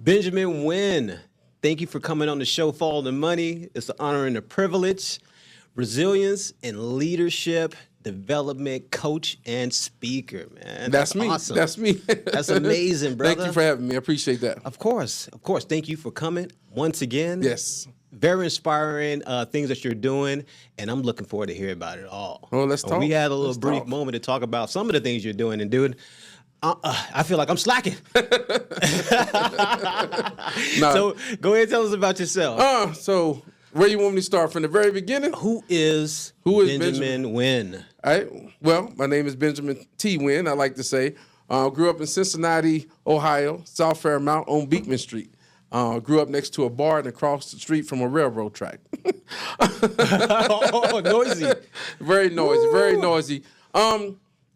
Benjamin Winn, thank you for coming on the show, Follow the Money. It's an honor and a privilege. Resilience and leadership development coach and speaker, man. That's me. Awesome. That's me. That's amazing, brother. Thank you for having me. I appreciate that. Of course. Thank you for coming once again. Yes. Very inspiring things that you're doing, and I'm looking forward to hearing about it all. Well, let's talk. We had a little brief moment to talk about some of the things you're doing, and dude, I feel like I'm slacking. So go ahead and tell us about yourself. So where you want me to start? From the very beginning? Who is Benjamin Winn? All right. Well, my name is Benjamin T. Winn, I like to say. Grew up in Cincinnati, Ohio, South Fairmount on Beekman Street. Grew up next to a bar and across the street from a railroad track. Oh, noisy. Very noisy, Woo. very noisy. A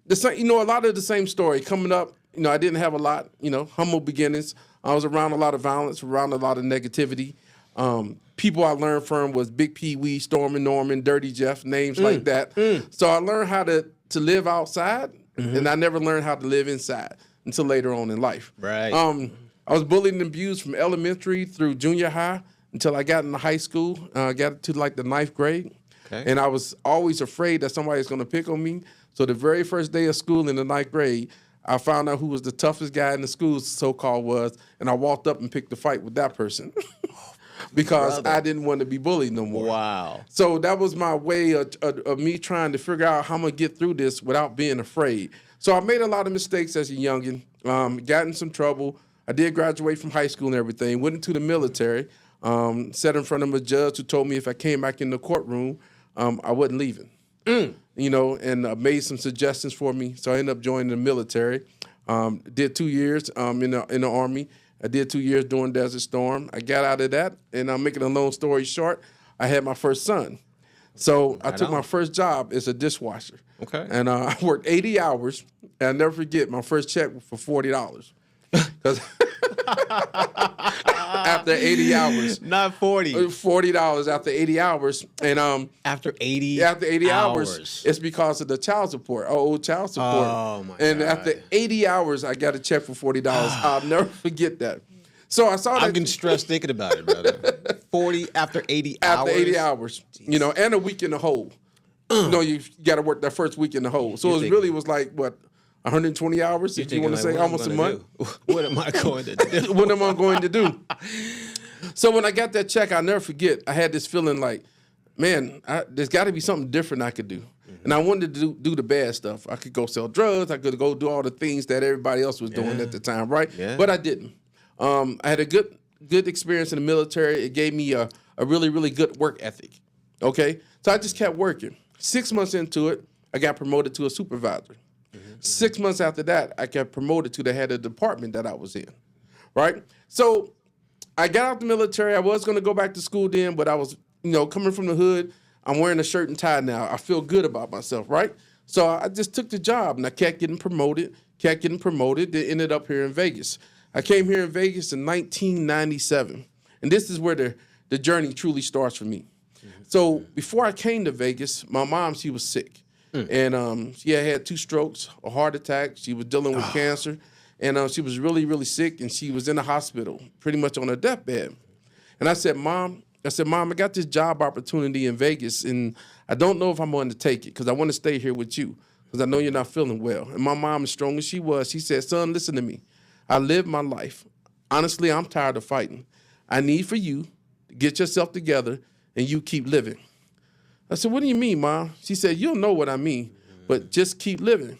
lot of the same story. Coming up, I didn't have a lot, humble beginnings. I was around a lot of violence, around a lot of negativity. People I learned from was Big Pee Wee, Stormin' Norman, Dirty Jeff, names like that. So I learned how to live outside, and I never learned how to live inside until later on in life. Right. I was bullied and abused from elementary through junior high until I got into high school. Got to like the 9th grade. Okay. And I was always afraid that somebody was going to pick on me. So the very first day of school in the 9th grade, I found out who was the toughest guy in the school, so-called was, and I walked up and picked a fight with that person because I didn't want to be bullied no more. Wow. So that was my way of me trying to figure out how I'm going to get through this without being afraid. So I made a lot of mistakes as a youngin', got in some trouble. I did graduate from high school and everything, went into the military, sat in front of a judge who told me if I came back in the courtroom, I wasn't leaving. And made some suggestions for me. So I ended up joining the military. Did 2 years in the Army. I did 2 years during Desert Storm. I got out of that, and I'm making a long story short, I had my first son. So I took my first job as a dishwasher. Okay. And I worked 80 hours, and I'll never forget my first check was for $40. Because after 80 hours. Not 40. $40 after 80 hours. And after 80 hours, it's because of the child support. I owed child support. Oh, my and God. after 80 hours, I got a check for $40. I'll never forget that. So I saw that. I'm getting stressed thinking about it, brother. 40 after 80 hours? After 80 hours, and a week in the hole. You got to work that first week in the hole. So it really was like, what, 120 hours, if you want to say, almost a month. What am I going to do? What am I going to do? So when I got that check, I'll never forget, I had this feeling like, man, there's got to be something different I could do. And I wanted to do the bad stuff. I could go sell drugs. I could go do all the things that everybody else was doing at the time, right? Yeah. But I didn't. I had a good experience in the military. It gave me a really, really good work ethic, okay? So I just kept working. 6 months into it, I got promoted to a supervisor. 6 months after that, I got promoted to the head of the department that I was in, right? So I got out the military. I was going to go back to school then, but I was, coming from the hood. I'm wearing a shirt and tie now. I feel good about myself, right? So I just took the job, and I kept getting promoted. Then ended up here in Vegas. I came here in Vegas in 1997, and this is where the journey truly starts for me. So before I came to Vegas, my mom, she was sick. And she had 2 strokes, a heart attack. She was dealing with cancer. And she was really, really sick, and she was in the hospital, pretty much on her deathbed. And I said, Mom, I got this job opportunity in Vegas, and I don't know if I'm going to take it because I want to stay here with you because I know you're not feeling well. And my mom, as strong as she was, she said, son, listen to me. I live my life. Honestly, I'm tired of fighting. I need for you to get yourself together, and you keep living. I said, what do you mean, Mom? She said, you'll know what I mean, but just keep living.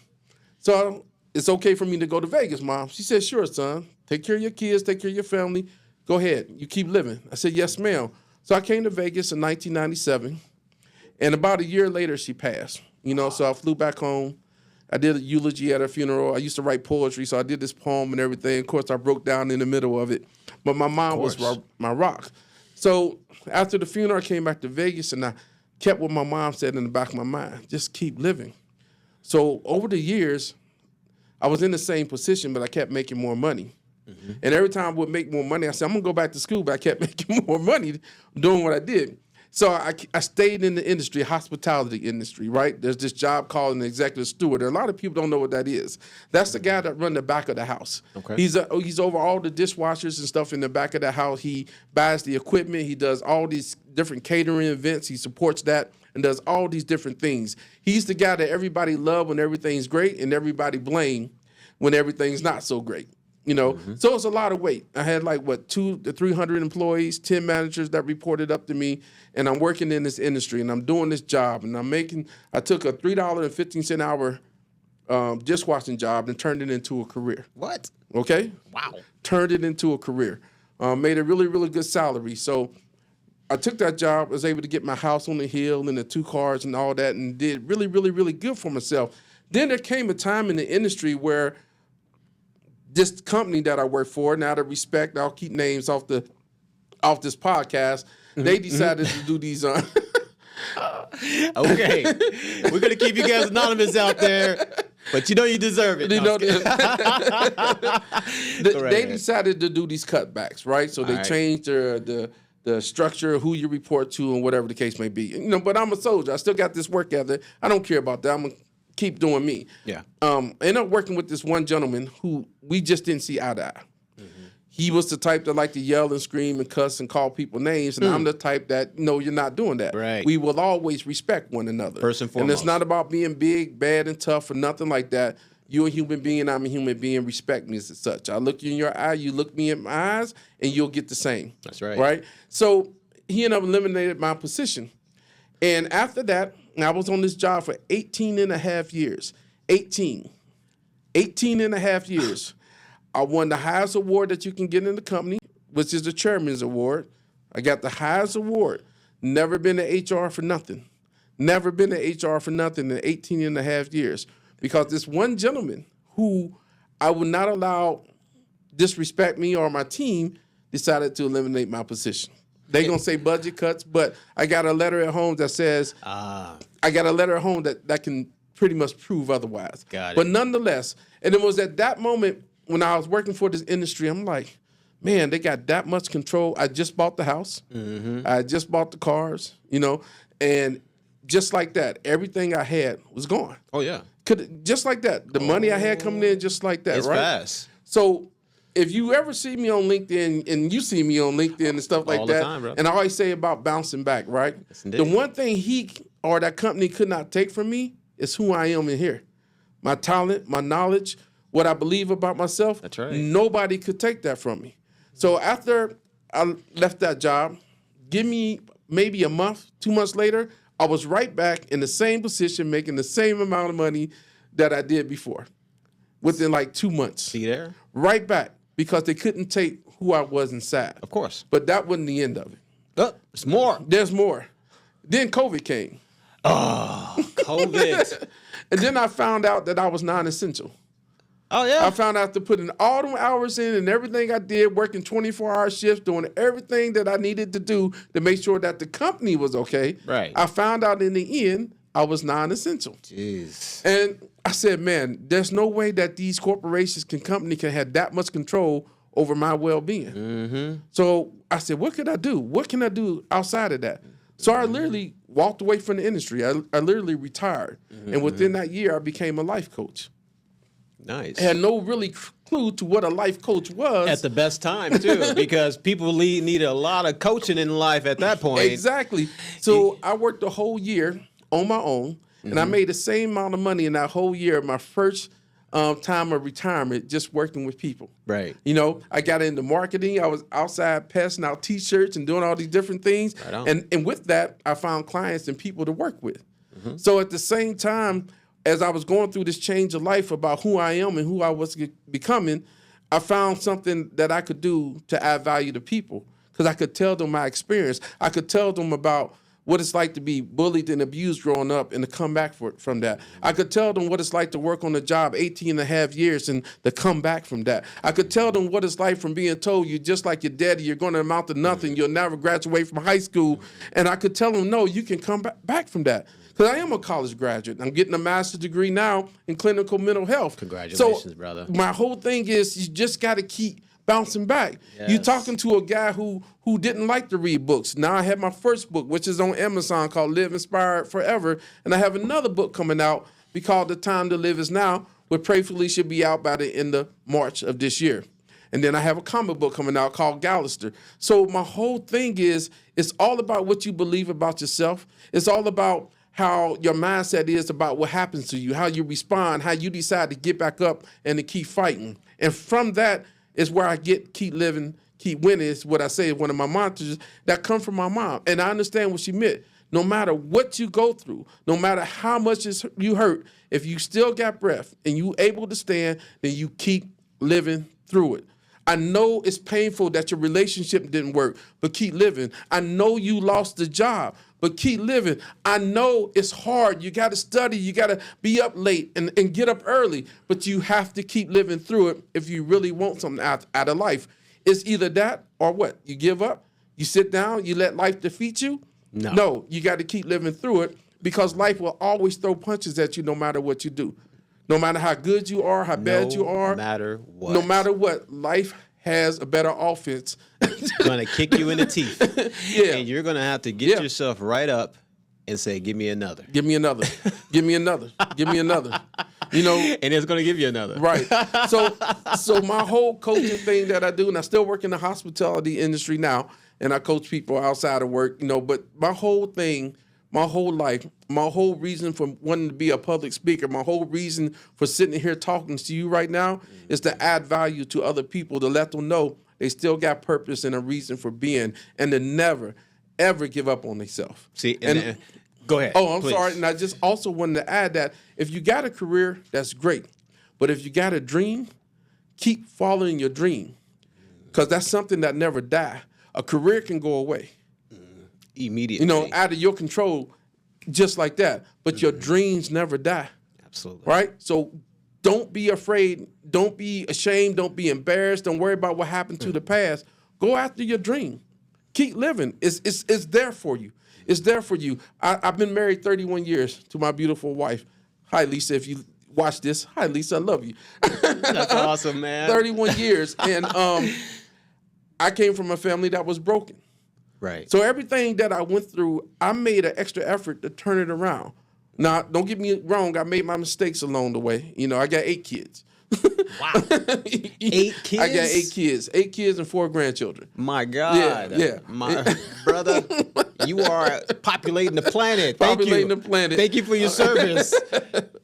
So it's okay for me to go to Vegas, Mom. She said, sure, son. Take care of your kids, take care of your family. Go ahead. You keep living. I said, yes, ma'am. So I came to Vegas in 1997, and about a year later, she passed. So I flew back home. I did a eulogy at her funeral. I used to write poetry, so I did this poem and everything. Of course, I broke down in the middle of it. But my mom was my rock. So after the funeral, I came back to Vegas, and I kept what my mom said in the back of my mind, just keep living. So over the years, I was in the same position, but I kept making more money. And every time I would make more money, I said, I'm going to go back to school, but I kept making more money doing what I did. So I stayed in the industry, hospitality industry, right? There's this job called an executive steward. A lot of people don't know what that is. That's the guy that run the back of the house. Okay. He's over all the dishwashers and stuff in the back of the house. He buys the equipment. He does all these different catering events. He supports that and does all these different things. He's the guy that everybody love when everything's great and everybody blame when everything's not so great. You know, so it's a lot of weight. I had like 200 to 300 employees, 10 managers that reported up to me, and I'm working in this industry and I'm doing this job and I took a $3.15 an hour dishwashing job and turned it into a career. What? Okay? Wow. Turned it into a career. Made a really, really good salary. So I took that job, was able to get my house on the hill and the 2 cars and all that, and did really, really, really good for myself. Then there came a time in the industry where this company that I work for, now to respect, I'll keep names off this podcast. They decided to do these. Okay, we're gonna keep you guys anonymous out there, but you know you deserve it. You know, Right, they decided to do these cutbacks, right? So they changed the structure of who you report to and whatever the case may be. You know, but I'm a soldier. I still got this work ethic. I don't care about that. I'm gonna keep doing me. Yeah. Ended up working with this one gentleman who we just didn't see eye to eye. He was the type that liked to yell and scream and cuss and call people names, and I'm the type that, no, you're not doing that. Right. We will always respect one another. First and And foremost. it's not about being big, bad, and tough or nothing like that. You're a human being, I'm a human being, respect me as such. I look you in your eye, you look me in my eyes, and you'll get the same. That's right. Right? So he ended up eliminating my position. And after that, I was on this job for 18 and a half years. 18 and a half years. I won the highest award that you can get in the company, which is the Chairman's Award. I got the highest award. Never been to HR for nothing. Never been to HR for nothing in 18 and a half years. Because this one gentleman who I would not allow disrespect me or my team decided to eliminate my position. They gonna say budget cuts, but I got a letter at home that says I got a letter at home that can pretty much prove otherwise. Got it. But nonetheless, and it was at that moment when I was working for this industry, I'm like, man, they got that much control. I just bought the house. I just bought the cars, you know, and just like that, everything I had was gone. Oh yeah. Just like that. The money I had coming in just like that, It's right? fast. So if you ever see me on LinkedIn and you see me on LinkedIn and stuff like All the that, time, bro. and I always say about bouncing back, right? Yes, The indeed. one thing he or that company could not take from me is who I am in here. My talent, my knowledge, what I believe about myself. That's right. Nobody could take that from me. So after I left that job, give me maybe a month, 2 months later, I was right back in the same position, making the same amount of money that I did before within like 2 months. See there? Right back, because they couldn't take who I was inside. Of course. But that wasn't the end of it. Oh, there's more. There's more. Then COVID came. COVID. And then I found out that I was non-essential. Oh yeah. I found out to put in all them hours in and everything I did, working 24-hour shifts, doing everything that I needed to do to make sure that the company was okay. Right. I found out in the end I was non-essential. Jeez. And I said, man, there's no way that these corporations company can have that much control over my well-being. So I said, what could I do? What can I do outside of that? So I literally walked away from the industry. I literally retired. And within that year, I became a life coach. Nice. I had no really clue to what a life coach was. At the best time too, because people need a lot of coaching in life at that point. Exactly. So I worked the whole year on my own, and I made the same amount of money in that whole year, my first time of retirement, just working with people. Right. You know, I got into marketing. I was outside passing out T-shirts and doing all these different things. Right on. And with that, I found clients and people to work with. So at the same time, as I was going through this change of life about who I am and who I was becoming, I found something that I could do to add value to people, because I could tell them my experience. I could tell them about what it's like to be bullied and abused growing up and to come back from that. I could tell them what it's like to work on a job 18 and a half years and to come back from that. I could tell them what it's like from being told you're just like your daddy, you're going to amount to nothing, you'll never graduate from high school. And I could tell them, no, you can come back from that. Because I am a college graduate. I'm getting a master's degree now in clinical mental health. Congratulations, so brother. My whole thing is you just got to keep bouncing back. Yes. You talking to a guy who didn't like to read books. Now I have my first book, which is on Amazon, called Live Inspired Forever, and I have another book coming out called The Time to Live Is Now, which prayerfully should be out by the end of March of this year. And then I have a comic book coming out called Gallister. So my whole thing is, it's all about what you believe about yourself. It's all about how your mindset is about what happens to you, how you respond, how you decide to get back up and to keep fighting. And from that is where I get keep living, keep winning, is what I say is one of my mantras that come from my mom. And I understand what she meant. No matter what you go through, no matter how much you hurt, if you still got breath and you able to stand, then you keep living through it. I know it's painful that your relationship didn't work, but keep living. I know you lost the job, but keep living. I know it's hard. You got to study. You got to be up late and get up early, but you have to keep living through it if you really want something out of life. It's either that or what? You give up, you sit down, you let life defeat you? No, you got to keep living through it, because life will always throw punches at you no matter what you do. No matter how good you are, how bad you are. No matter what, life has a better offense. Going to kick you in the teeth. Yeah. And you're going to have to get yourself right up and say, give me another. Give me another. Give me another. Give me another. You know. And it's going to give you another. Right. So my whole coaching thing that I do, and I still work in the hospitality industry now, and I coach people outside of work, you know, but my whole thing, my whole life, my whole reason for wanting to be a public speaker, my whole reason for sitting here talking to you right now is to add value to other people, to let them know they still got purpose and a reason for being, and to never, ever give up on themselves. See, and go ahead. Oh, I'm please. sorry. And I just also wanted to add that if you got a career, that's great. But if you got a dream, keep following your dream, because that's something that never die. A career can go away. Immediately. You know, out of your control, just like that. But your dreams never die. Absolutely. Right? So don't be afraid. Don't be ashamed. Don't be embarrassed. Don't worry about what happened to the past. Go after your dream. Keep living. It's there for you. It's there for you. I've been married 31 years to my beautiful wife. Hi, Lisa, if you watch this. Hi, Lisa, I love you. That's awesome, man. 31 years. And I came from a family that was broken. Right. So everything that I went through, I made an extra effort to turn it around. Now, don't get me wrong, I made my mistakes along the way. You know, I got 8 kids. Wow. 8 kids? I got 8 kids. 8 kids and 4 grandchildren. My God. Yeah. My brother, you are populating the planet. Populating the planet. Thank you for your service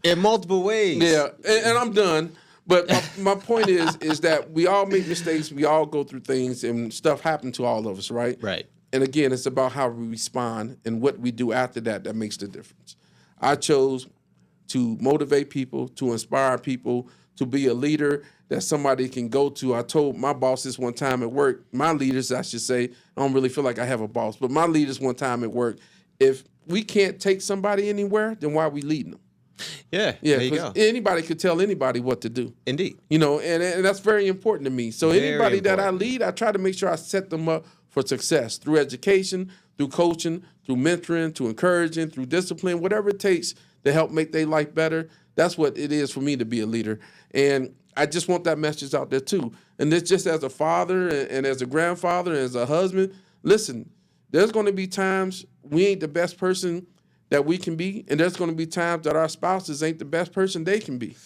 in multiple ways. Yeah, and I'm done. But my point is that we all make mistakes. We all go through things, and stuff happens to all of us, right? Right. And again, it's about how we respond and what we do after that makes the difference. I chose to motivate people, to inspire people, to be a leader that somebody can go to. I told my bosses one time at work, my leaders, I should say, I don't really feel like I have a boss, but my leaders one time at work, if we can't take somebody anywhere, then why are we leading them? Yeah, Yeah, there you because go. anybody could tell anybody what to do. Indeed. You know, and that's very important to me. So Very anybody that I important. lead, I try to make sure I set them up for success through education, through coaching, through mentoring, through encouraging, through discipline, whatever it takes to help make their life better. That's what it is for me to be a leader. And I just want that message out there too. And it's just as a father and as a grandfather and as a husband, listen, there's going to be times we ain't the best person that we can be, and there's going to be times that our spouses ain't the best person they can be.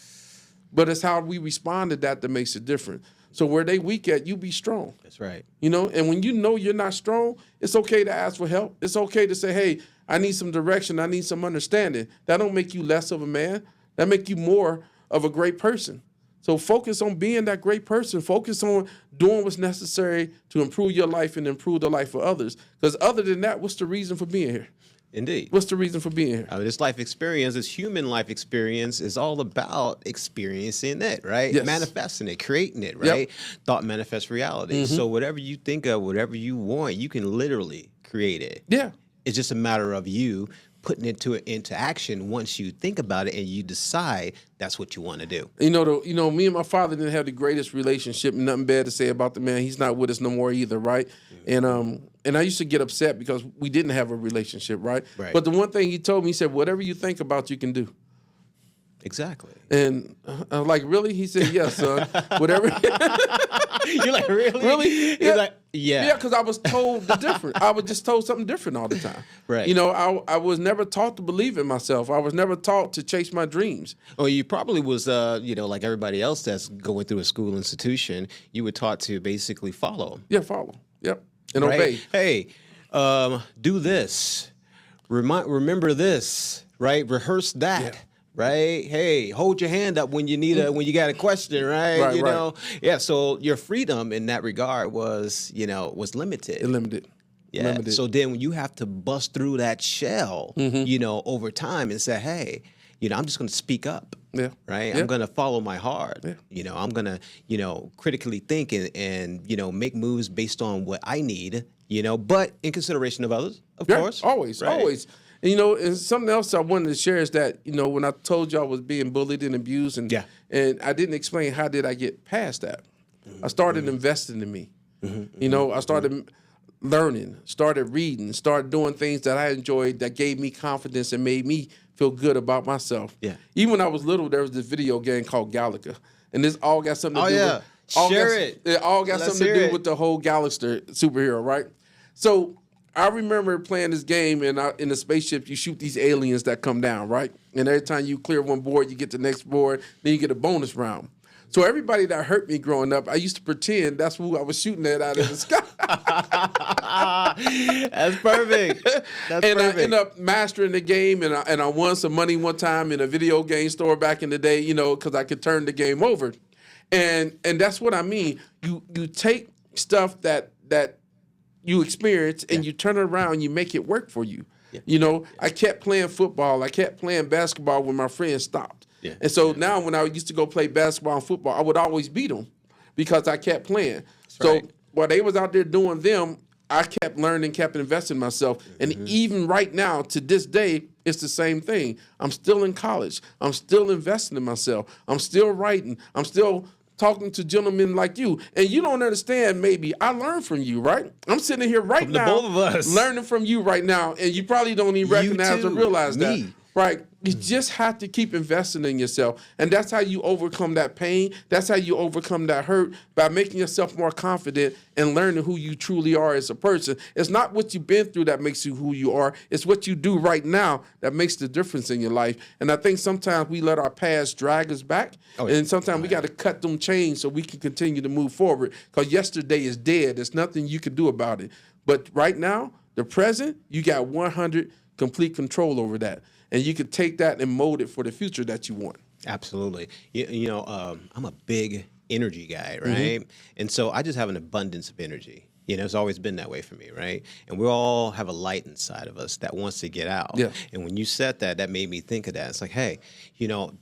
But it's how we respond to that makes it different. So where they weak at, you be strong. That's right. You know, and when you know you're not strong, it's okay to ask for help. It's okay to say, hey, I need some direction. I need some understanding. That don't make you less of a man. That make you more of a great person. So focus on being that great person. Focus on doing what's necessary to improve your life and improve the life of others. Because other than that, what's the reason for being here? Indeed. What's the reason for being here? I mean, this life experience, this human life experience is all about experiencing it, right? Yes. Manifesting it, creating it, right? Thought manifests reality. So whatever you think of, whatever you want, you can literally create it. Yeah. It's just a matter of you putting it into action once you think about it and you decide that's what you want to do. You know, me and my father didn't have the greatest relationship. Nothing bad to say about the man. He's not with us no more either, right? And I used to get upset because we didn't have a relationship, right? Right. But the one thing he told me, he said, whatever you think about, you can do. Exactly. And I'm like, really? He said, yes, son. Whatever. You're like, really? Really? You're Yeah. like, yeah. Yeah, because I was told the different. I was just told something different all the time. Right. You know, I was never taught to believe in myself. I was never taught to chase my dreams. Well, you probably was, like everybody else that's going through a school institution, you were taught to basically follow. Yeah, follow. Yep. And Right? obey. Hey, do this. Remember this, right? Rehearse that. Yeah. Right? Hey, hold your hand up when you need when you got a question, right? Right, you right. know? Yeah, so your freedom in that regard was limited. Limited. Yeah. Limited. So then when you have to bust through that shell, over time and say, hey, I'm just going to speak up. Yeah. Right. Yeah. I'm going to follow my heart. Yeah. I'm going to, critically think and make moves based on what I need, but in consideration of others, of course. Always, Right. always. And, and something else I wanted to share is that, when I told you I was being bullied and abused and I didn't explain how did I get past that. I started investing in me. I started learning, started reading, started doing things that I enjoyed that gave me confidence and made me feel good about myself. Yeah. Even when I was little, there was this video game called Galaga. And this all got something to do with It all got Let's something to hear do it. with the whole Galaxter superhero, right? So I remember playing this game, and in the spaceship, you shoot these aliens that come down, right? And every time you clear one board, you get the next board, then you get a bonus round. So everybody that hurt me growing up, I used to pretend that's who I was shooting at out of the sky. That's perfect. That's And perfect. I ended up mastering the game, and I won some money one time in a video game store back in the day, because I could turn the game over. And that's what I mean. You take stuff that you experience and you turn it around and you make it work for you. Yeah. I kept playing football. I kept playing basketball when my friends stopped. Yeah. And so now when I used to go play basketball and football, I would always beat them because I kept playing. So right. while they was out there doing them, I kept learning, kept investing in myself. And even right now, to this day, it's the same thing. I'm still in college. I'm still investing in myself. I'm still writing. I'm still talking to gentlemen like you. And you don't understand, maybe. I learned from you, right? I'm sitting here right now. Both of us. Learning from you right now. And you probably don't even recognize or realize that. Right? You just have to keep investing in yourself. And that's how you overcome that pain. That's how you overcome that hurt, by making yourself more confident and learning who you truly are as a person. It's not what you've been through that makes you who you are. It's what you do right now that makes the difference in your life. And I think sometimes we let our past drag us back. And sometimes we got to cut them chains so we can continue to move forward. Because yesterday is dead. There's nothing you can do about it. But right now, the present, you got 100 complete control over that. And you can take that and mold it for the future that you want. Absolutely. I'm a big energy guy, right? And so I just have an abundance of energy. It's always been that way for me, right? And we all have a light inside of us that wants to get out. Yeah. And when you said that, that made me think of that. It's like, hey,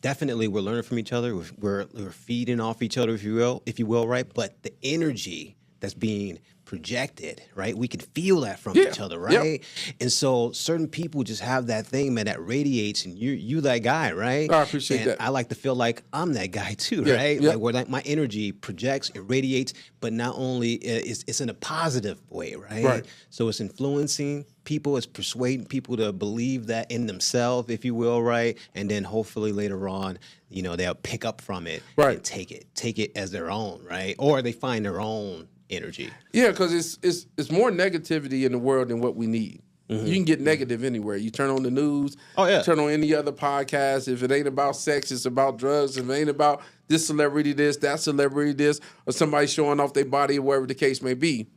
definitely we're learning from each other. We're feeding off each other, if you will, right? But the energy that's being projected, right? We can feel that from each other, right? Yep. And so certain people just have that thing, man, that radiates, and you that guy, right? I appreciate that. I like to feel like I'm that guy too, Yeah, right? yeah. Like where my energy projects, it radiates, but not only it's in a positive way, right? Right. So it's influencing people, it's persuading people to believe that in themselves, if you will, right? And then hopefully later on, they'll pick up from it and take it as their own, right? Or they find their own energy. Yeah, because it's more negativity in the world than what we need. You can get negative anywhere. You turn on the news, turn on any other podcast. If it ain't about sex, it's about drugs. If it ain't about this celebrity this, that celebrity this, or somebody showing off their body or whatever the case may be.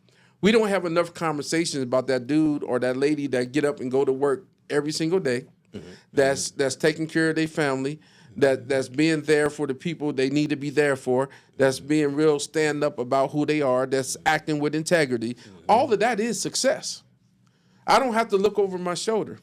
We don't have enough conversations about that dude or that lady that get up and go to work every single day, that's taking care of their family, that's being there for the people they need to be there for, that's being real stand up about who they are, that's acting with integrity. All of that is success. I don't have to look over my shoulder.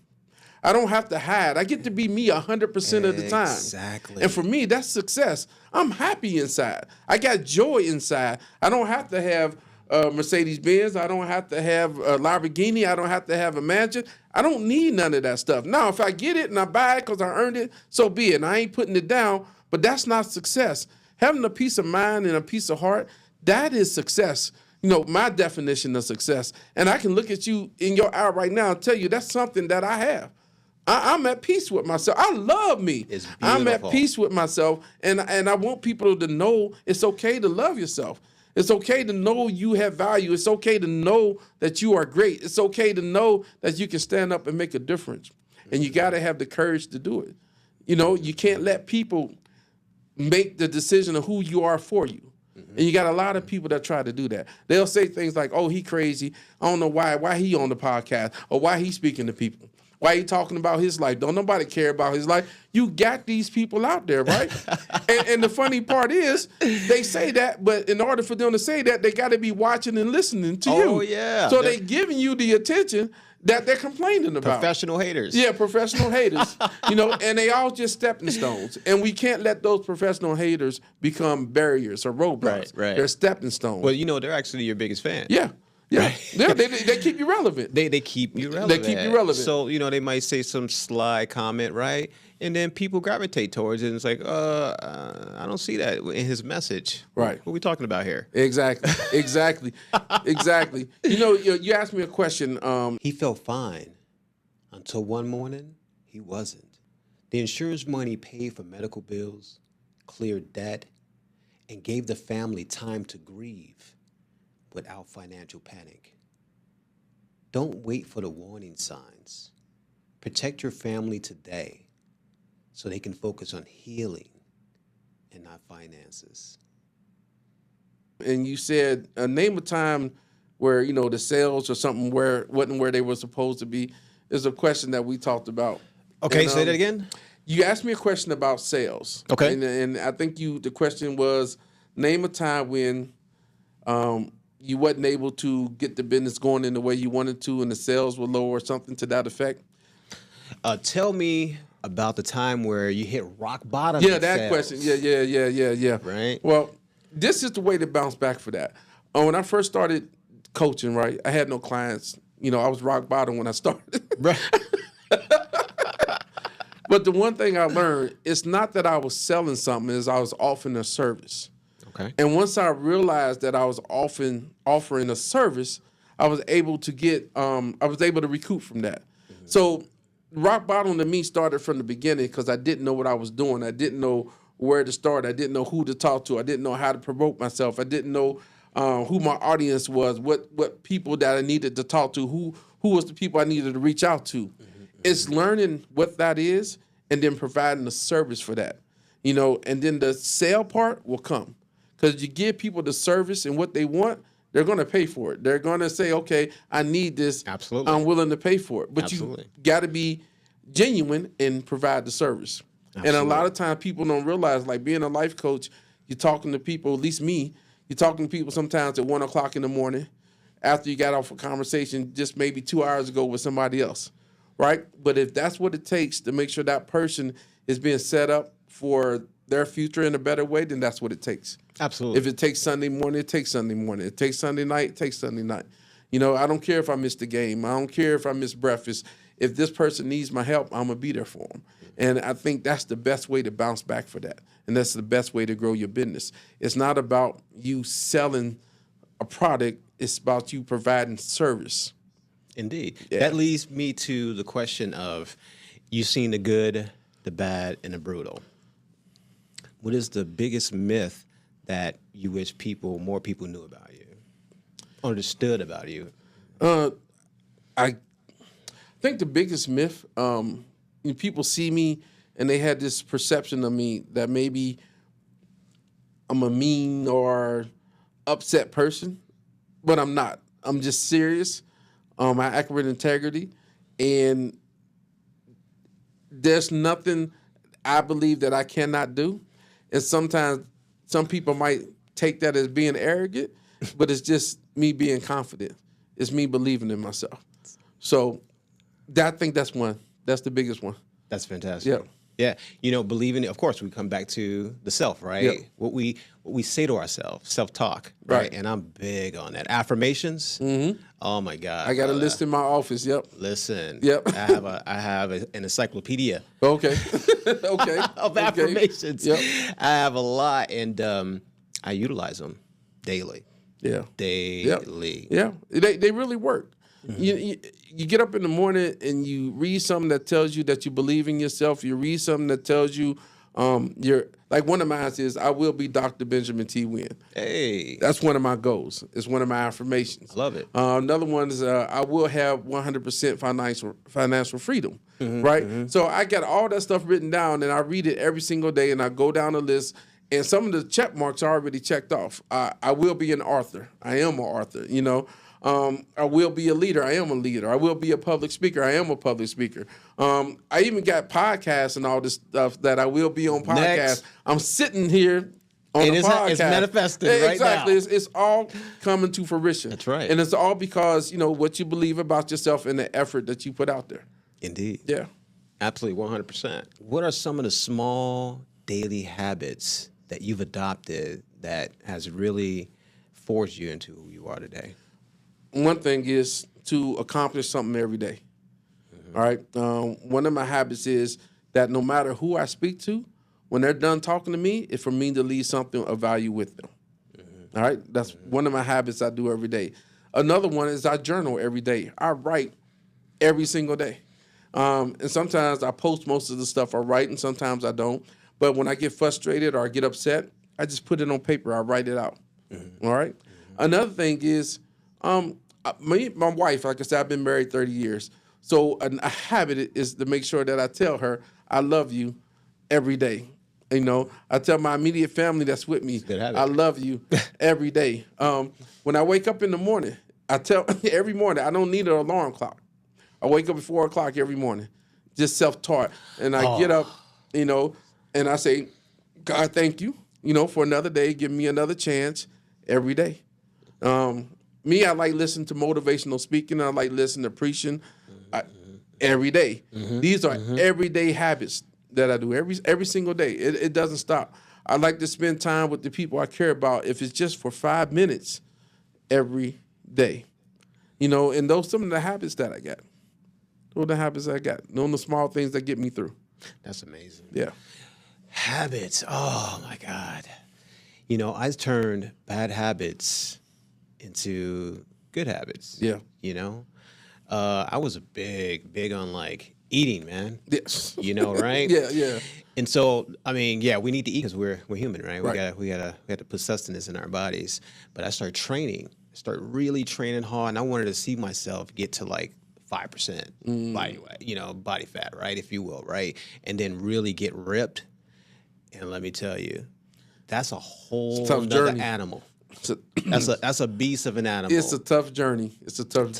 I don't have to hide. I get to be me 100% of the time. Exactly. And for me, that's success. I'm happy inside. I got joy inside. I don't have to have Mercedes-Benz. I don't have to have a Lamborghini. I don't have to have a mansion. I don't need none of that stuff. Now, if I get it and I buy it because I earned it, so be it. And I ain't putting it down, but that's not success. Having a peace of mind and a peace of heart, that is success. My definition of success. And I can look at you in your eye right now and tell you that's something that I have. I'm at peace with myself. I love me. It's I'm at beautiful. peace with myself, and I want people to know it's okay to love yourself. It's okay to know you have value. It's okay to know that you are great. It's okay to know that you can stand up and make a difference. And you got to have the courage to do it. You know, you can't let people make the decision of who you are for you. And you got a lot of people that try to do that. They'll say things like, oh, he crazy. I don't know why he on the podcast, or why he speaking to people. Why he talking about his life? Don't nobody care about his life. You got these people out there, right? and the funny part is, they say that, but in order for them to say that, they got to be watching and listening to you. Oh, yeah. So they giving you the attention that they're complaining about. Professional haters. Yeah, professional haters. You know, and they all just stepping stones. And we can't let those professional haters become barriers or roadblocks. Right. They're stepping stones. Well, you know, they're actually your biggest fan. Yeah. Yeah, they keep you relevant. They keep you relevant. They keep you relevant. So, you know, they might say some sly comment, right? And then people gravitate towards it. And it's like, I don't see that in his message. Right. What are we talking about here? Exactly. You know, you asked me a question. He felt fine until one morning he wasn't. The insurance money paid for medical bills, cleared debt, and gave the family time to grieve without financial panic. Don't wait for the warning signs. Protect your family today so they can focus on healing and not finances. And you said, name a time where, you know, the sales or something wasn't where they were supposed to be. Is a question that we talked about. Okay, And, say that again. You asked me a question about sales. Okay. And I think the question was, name a time when you wasn't able to get the business going in the way you wanted to and the sales were low or something to that effect. Tell me about the time where you hit rock bottom. Yeah, in that sales. question. Yeah. Right. Well, this is the way to bounce back for that. When I first started coaching, right, I had no clients. You know, I was rock bottom when I started. Right. But the one thing I learned, it's not that I was selling something, is I was offering a service. Okay. And once I realized that I was often offering a service, I was able to recoup from that. Mm-hmm. So rock bottom to me started from the beginning because I didn't know what I was doing. I didn't know where to start. I didn't know who to talk to. I didn't know how to promote myself. I didn't know who my audience was, what people that I needed to talk to, who was the people I needed to reach out to. Mm-hmm. It's learning what that is and then providing a service for that. You know, and then the sale part will come. Because you give people the service and what they want, they're going to pay for it. They're going to say, okay, I need this. Absolutely. I'm willing to pay for it. But Absolutely. you got to be genuine and provide the service. Absolutely. And a lot of times people don't realize, like being a life coach, you're talking to people, at least me, you're talking to people sometimes at 1 o'clock in the morning after you got off a conversation just maybe 2 hours ago with somebody else, right? But if that's what it takes to make sure that person is being set up for their future in a better way, then that's what it takes. Absolutely. If it takes Sunday morning, it takes Sunday morning. It takes Sunday night, it takes Sunday night. You know, I don't care if I miss the game. I don't care if I miss breakfast. If this person needs my help, I'm going to be there for them. And I think that's the best way to bounce back for that. And that's the best way to grow your business. It's not about you selling a product. It's about you providing service. Indeed. Yeah. That leads me to the question of, you've seen the good, the bad, and the brutal. What is the biggest myth that you wish more people knew about you, understood about you? I think the biggest myth, people see me and they had this perception of me that maybe I'm a mean or upset person, but I'm not. I'm just serious. I act with integrity, and there's nothing I believe that I cannot do. And sometimes some people might take that as being arrogant, but it's just me being confident. It's me believing in myself. So I think that's one. That's the biggest one. That's fantastic. Yeah. Yeah. You know, believing, of course, we come back to the self, right? Yep. What we say to ourselves, self-talk, right? Right. And I'm big on that. Affirmations. Mm-hmm. Oh my God. I got a list in my office. Yep. Listen. Yep. I have an encyclopedia Okay. Okay. of Okay. affirmations. Yep. I have a lot, and I utilize them daily. Yeah. Daily. Yeah. They really work. You get up in the morning and you read something that tells you that you believe in yourself. You read something that tells you you're like one of mine is I will be Dr. Benjamin T. Winn. Hey, That's one of my goals. It's one of my affirmations. I love it. Another one is I will have 100% financial freedom. Right. So I got all that stuff written down and I read it every single day and I go down the list. And some of the check marks are already checked off. I will be an author. I am an author. I will be a leader. I am a leader. I will be a public speaker. I am a public speaker. I even got podcasts and all this stuff that I will be on podcasts. Next. I'm sitting here on a podcast. It's manifesting right exactly. now. It's all coming to fruition. That's right. And it's all because, what you believe about yourself and the effort that you put out there. Indeed. Yeah. Absolutely, 100%. What are some of the small daily habits that you've adopted that has really forged you into who you are today? One thing is to accomplish something every day. All right. One of my habits is that no matter who I speak to, when they're done talking to me, it's for me to leave something of value with them. All right. That's one of my habits I do every day. Another one is I journal every day. I write every single day. And sometimes I post most of the stuff I write, and sometimes I don't. But when I get frustrated or I get upset, I just put it on paper. I write it out. All right. Another thing is, my wife, like I said, I've been married 30 years. So a habit is to make sure that I tell her I love you every day. I tell my immediate family that's with me, I love you every day. When I wake up in the morning, I tell every morning, I don't need an alarm clock. I wake up at 4 o'clock every morning, just self-taught. And I get up, and I say, God, thank you, for another day, give me another chance every day. I like listening to motivational speaking. I like listening to preaching every day. These are everyday habits that I do every single day. It doesn't stop. I like to spend time with the people I care about, if it's just for 5 minutes every day. And those some of the habits that I got. Those are the habits I got. Those are the small things that get me through. That's amazing. Yeah. Habits. Oh, my God. I turned bad habits into good habits. Yeah. I was big on like eating, man. Yes. Right? Yeah. And so, we need to eat because we're human, right? Right. We gotta put sustenance in our bodies. But I started training. Really training hard, and I wanted to see myself get to like 5% body weight, body fat, right, if you will, right, and then really get ripped. And let me tell you, that's a whole other animal. That's a beast of an animal. It's a tough journey. It's a tough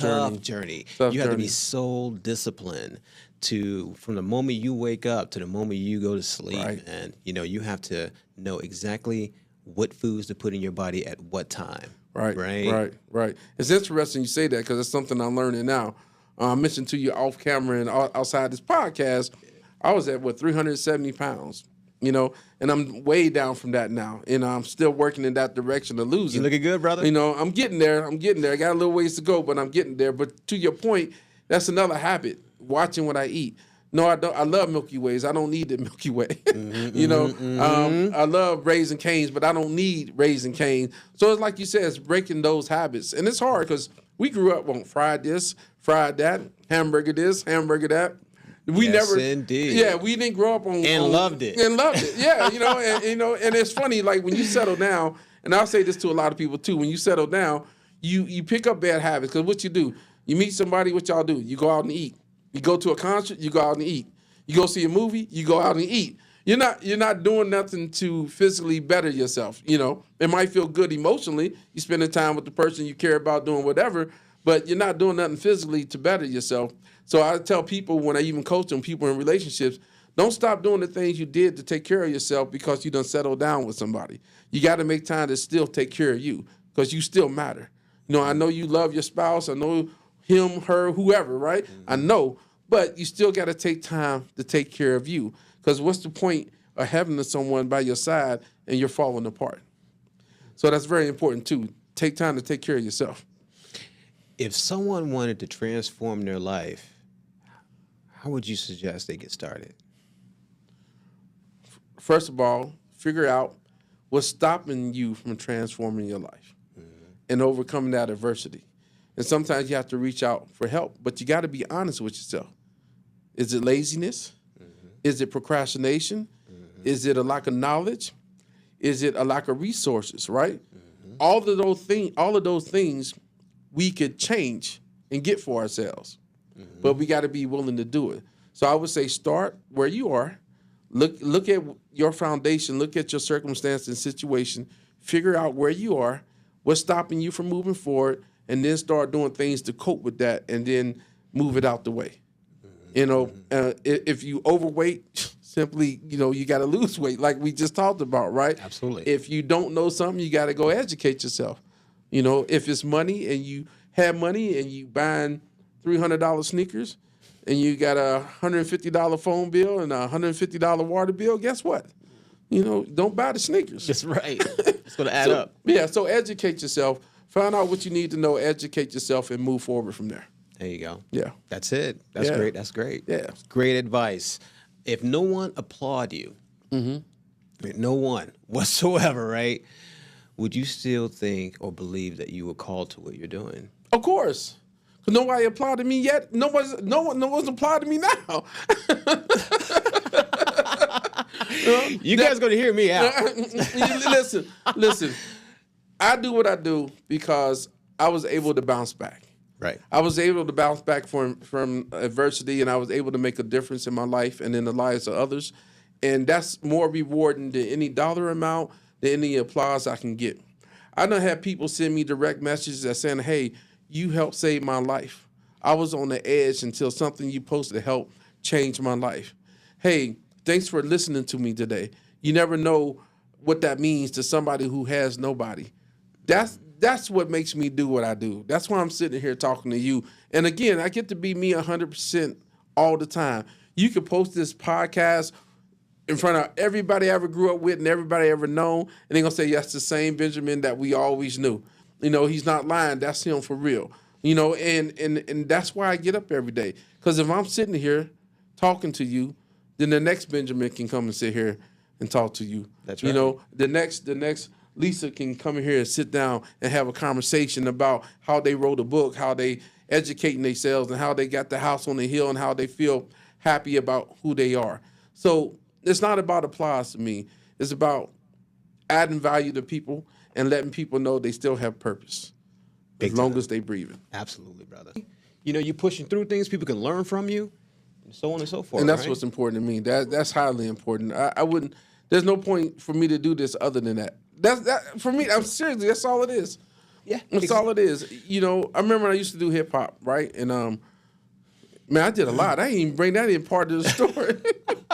journey. You have to be so disciplined from the moment you wake up to the moment you go to sleep. Right. And you have to know exactly what foods to put in your body at what time. Right. It's interesting you say that because it's something I'm learning now. I mentioned to you off camera and outside this podcast, I was at 370 pounds. And I'm way down from that now. And I'm still working in that direction of losing. You looking good, brother? I'm getting there. I got a little ways to go, but I'm getting there. But to your point, that's another habit, watching what I eat. No, I don't. I love Milky Ways. I don't need the Milky Way. I love Raising Cane's, but I don't need Raising Cane's. So it's like you said, it's breaking those habits. And it's hard because we grew up on fried this, fried that, hamburger this, hamburger that. We never, indeed. Yeah, we didn't grow up on loved it. Yeah, and it's funny, like when you settle down, and I'll say this to a lot of people too. When you settle down, you pick up bad habits because what you do, you meet somebody, what y'all do? You go out and eat. You go to a concert, you go out and eat. You go see a movie, you go out and eat. You're not doing nothing to physically better yourself. It might feel good emotionally. You spending time with the person you care about, doing whatever, but you're not doing nothing physically to better yourself. So I tell people when I even coach them, people in relationships, don't stop doing the things you did to take care of yourself because you done settled down with somebody. You got to make time to still take care of you because you still matter. I know you love your spouse. I know him, her, whoever, right? I know, but you still got to take time to take care of you because what's the point of having someone by your side and you're falling apart? So that's very important too. Take time to take care of yourself. If someone wanted to transform their life, how would you suggest they get started? First of all, figure out what's stopping you from transforming your life and overcoming that adversity. And sometimes you have to reach out for help, but you got to be honest with yourself. Is it laziness? Is it procrastination? Is it a lack of knowledge? Is it a lack of resources, right? All of those things we could change and get for ourselves. But we got to be willing to do it. So I would say start where you are. Look at your foundation, look at your circumstance and situation, figure out where you are, what's stopping you from moving forward, and then start doing things to cope with that and then move it out the way. You know, if you overweight, simply, you know, you got to lose weight like we just talked about, right? Absolutely. If you don't know something, you got to go educate yourself. You know, if it's money and you have money and you buying $300 sneakers and you got a $150 phone bill and a $150 water bill, guess what? You know, don't buy the sneakers. That's right. It's going to add up. Yeah, so educate yourself. Find out what you need to know, educate yourself, and move forward from there. There you go. Yeah. That's it. That's Yeah. great. That's great. Yeah. Great advice. If no one applaud you, no one whatsoever, right? Would you still think or believe that you were called to what you're doing? Of course. Because nobody applauded me yet. No one's applauding me now. You guys going to hear me out. Listen. I do what I do because I was able to bounce back. Right. I was able to bounce back from adversity, and I was able to make a difference in my life and in the lives of others. And that's more rewarding than any dollar amount, than any applause I can get. I done had people send me direct messages that saying, hey, you helped save my life. I was on the edge until something you posted helped change my life. Hey, thanks for listening to me today. You never know what that means to somebody who has nobody. That's what makes me do what I do. That's why I'm sitting here talking to you. And again, I get to be me 100% all the time. You can post this podcast in front of everybody I ever grew up with and everybody I ever known, and they're going to say, that's the same Benjamin that we always knew. You know, he's not lying. That's him for real. You know, and that's why I get up every day. Because if I'm sitting here talking to you, then the next Benjamin can come and sit here and talk to you. That's right. You know, the next Lisa can come in here and sit down and have a conversation about how they wrote a book, how they educating themselves, and how they got the house on the hill, and how they feel happy about who they are. So it's not about applause to me. It's about adding value to people and letting people know they still have purpose as long as they breathing. Absolutely, brother. You know, you're pushing through things, people can learn from you, and so on and so forth. And that's right? what's important to me. That's highly important. I wouldn't. There's no point for me to do this other than that. That for me. I'm seriously. That's all it is. Yeah, that's all it is. You know, I remember when I used to do hip hop, right? And man, I did a lot. I ain't even bring that in part of the story.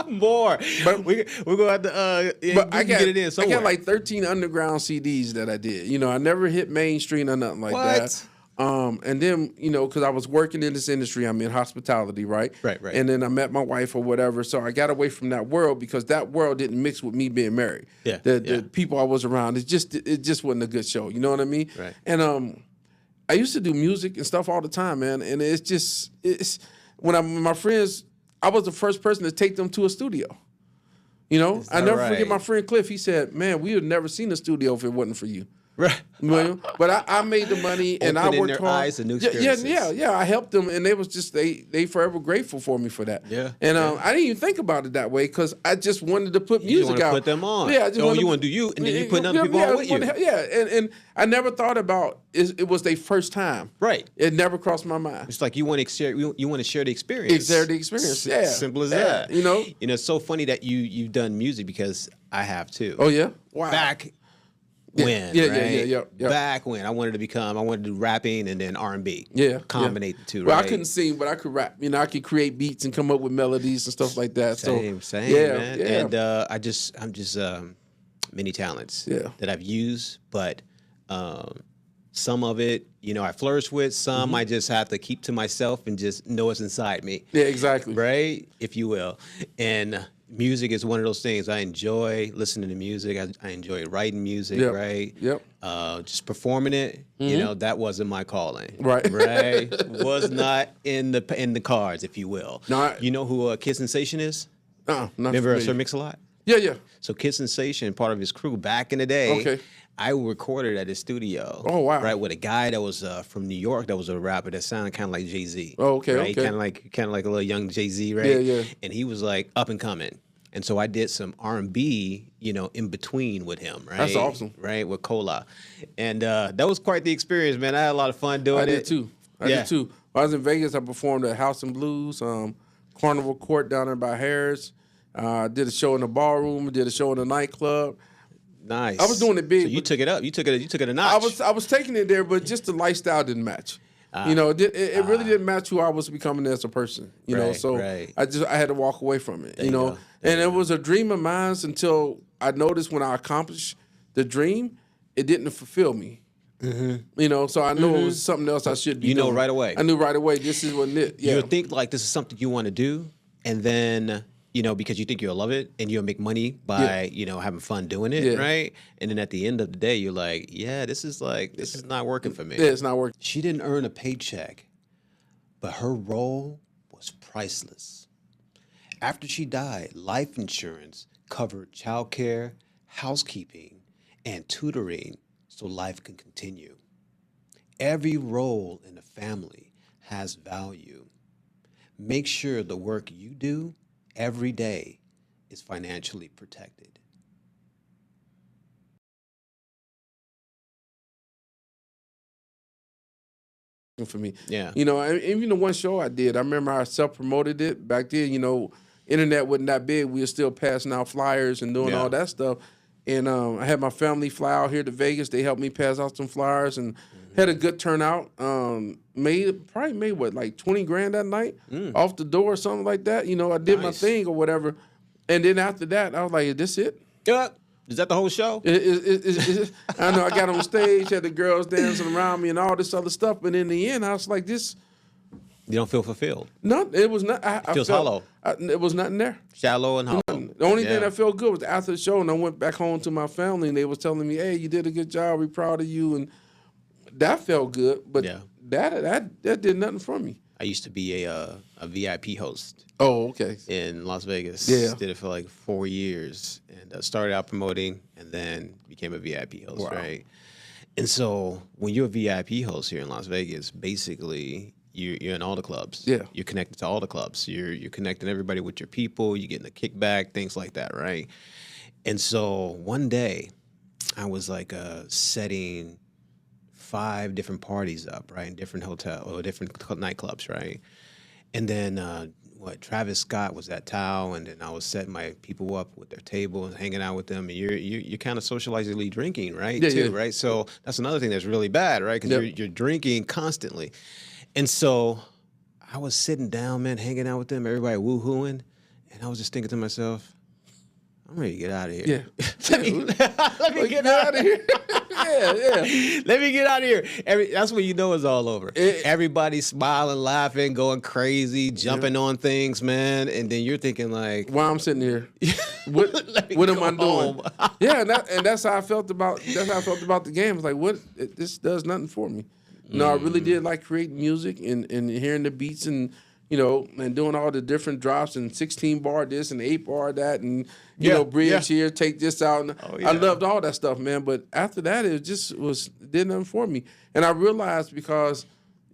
More, but we're gonna have to. But I get it in somewhere. I got like 13 underground CDs that I did. You know, I never hit mainstream or nothing like that. And then, you know, because I was working in this industry, I'm in hospitality, right? Right. And then I met my wife or whatever, so I got away from that world because that world didn't mix with me being married. Yeah. The people I was around, it just wasn't a good show. You know what I mean? Right. And I used to do music and stuff all the time, man. And it's when my friends, I was the first person to take them to a studio. You know, I never forget my friend Cliff. He said, "Man, we had never seen a studio if it wasn't for you." Right. But I made the money and I worked their hard. eyes to new experiences. Yeah. I helped them, and they was just they forever grateful for me for that. Yeah. And I didn't even think about it that way because I just wanted to put music out. Put them on. Yeah. You want to do you, and then you put other people on with you. And I never thought about it was their first time. Right. It never crossed my mind. It's like you want to share. You want to share the experience. Share the experience. Yeah. Simple as that. You know. It's so funny that you've done music because I have too. Oh yeah. Wow. Back. When, yeah. Back when I wanted to do rapping and then R&B. Yeah. Combinate the two, well, right? I couldn't sing, but I could rap. You know, I could create beats and come up with melodies and stuff like that. Same, yeah, man. Yeah. And I'm just many talents that I've used, but some of it, I flourish with. Some I just have to keep to myself and just know what's inside me. Yeah, exactly. Right? If you will. And music is one of those things. I enjoy listening to music. I enjoy writing music, right? Yep. Just performing it, that wasn't my calling. Right. Right? Was not in the cards, if you will. No, you know who Kid Sensation is? Not Remember familiar. Sir Mix-a-Lot? Yeah. So Kid Sensation, part of his crew back in the day, I recorded at his studio. Oh, wow. Right, with a guy that was from New York, that was a rapper that sounded kind of like Jay-Z. Oh, okay, right? okay. Kind of like a little young Jay-Z, right? Yeah, yeah. And he was like up and coming. And so I did some R&B, in between with him, right? That's awesome. Right, with Cola. And that was quite the experience, man. I had a lot of fun doing I it. did too. I did too. When I was in Vegas, I performed at House and Blues, Carnival Court down there by Harris. Did a show in the ballroom. Did a show in the nightclub. Nice. I was doing it big. So you took it up. You took it a notch. I was taking it there, but just the lifestyle didn't match. It really didn't match who I was becoming as a person. So right. I had to walk away from it. There And it was a dream of mine until I noticed when I accomplished the dream, it didn't fulfill me. Mm-hmm. So I knew it was something else I should be doing. Right away. I knew right away this is what it. Yeah. You think like this is something you want to do, and then because you think you'll love it and you'll make money by having fun doing it, right? And then at the end of the day, you're like, yeah, this is not working for me. Yeah, it's not working. She didn't earn a paycheck, but her role was priceless. After she died, life insurance covered childcare, housekeeping, and tutoring so life can continue. Every role in a family has value. Make sure the work you do every day is financially protected. For me. Yeah. Even the one show I did, I remember I self-promoted it back then. Internet wasn't that big. We were still passing out flyers and doing all that stuff. And I had my family fly out here to Vegas. They helped me pass out some flyers and had a good turnout. Made what, like 20 grand that night off the door or something like that. I did my thing or whatever. And then after that, I was like, is this it? Is that the whole show? I know I got on stage, had the girls dancing around me and all this other stuff. But in the end, I was like, this. You don't feel fulfilled. No, it was not. It feels hollow. It was nothing there. Shallow and hollow. Nothing. The only thing that felt good was after the show, and I went back home to my family, and they was telling me, "Hey, you did a good job. We're proud of you," and that felt good. But that did nothing for me. I used to be a VIP host. Oh, okay. In Las Vegas. Yeah. Did it for like 4 years, and started out promoting, and then became a VIP host. Wow. Right. And so when you're a VIP host here in Las Vegas, basically you're in all the clubs. Yeah. You're connected to all the clubs. You're connecting everybody with your people. You're getting a kickback, things like that, right? And so one day I was like setting 5 different parties up, right, in different hotel or different nightclubs, right? And then Travis Scott was at Tao, and then I was setting my people up with their table and hanging out with them, and you're kind of socializingly drinking, right? Right. So that's another thing that's really bad, right? Because you're drinking constantly, and so I was sitting down, man, hanging out with them, everybody woo-hooing, and I was just thinking to myself, I'm ready to get out of here. Yeah. let me get out of here. Yeah. Let me get out of here. That's when you know it's all over. Everybody's smiling, laughing, going crazy, jumping on things, man. And then you're thinking like, while I'm sitting here, what am I doing? Yeah, and that's how I felt about the game. It's like, this does nothing for me. No, I really did like creating music and hearing the beats and and doing all the different drops and 16 bar this and 8 bar that and bridge here, take this out. And I loved all that stuff, man. But after that, it did nothing for me. And I realized because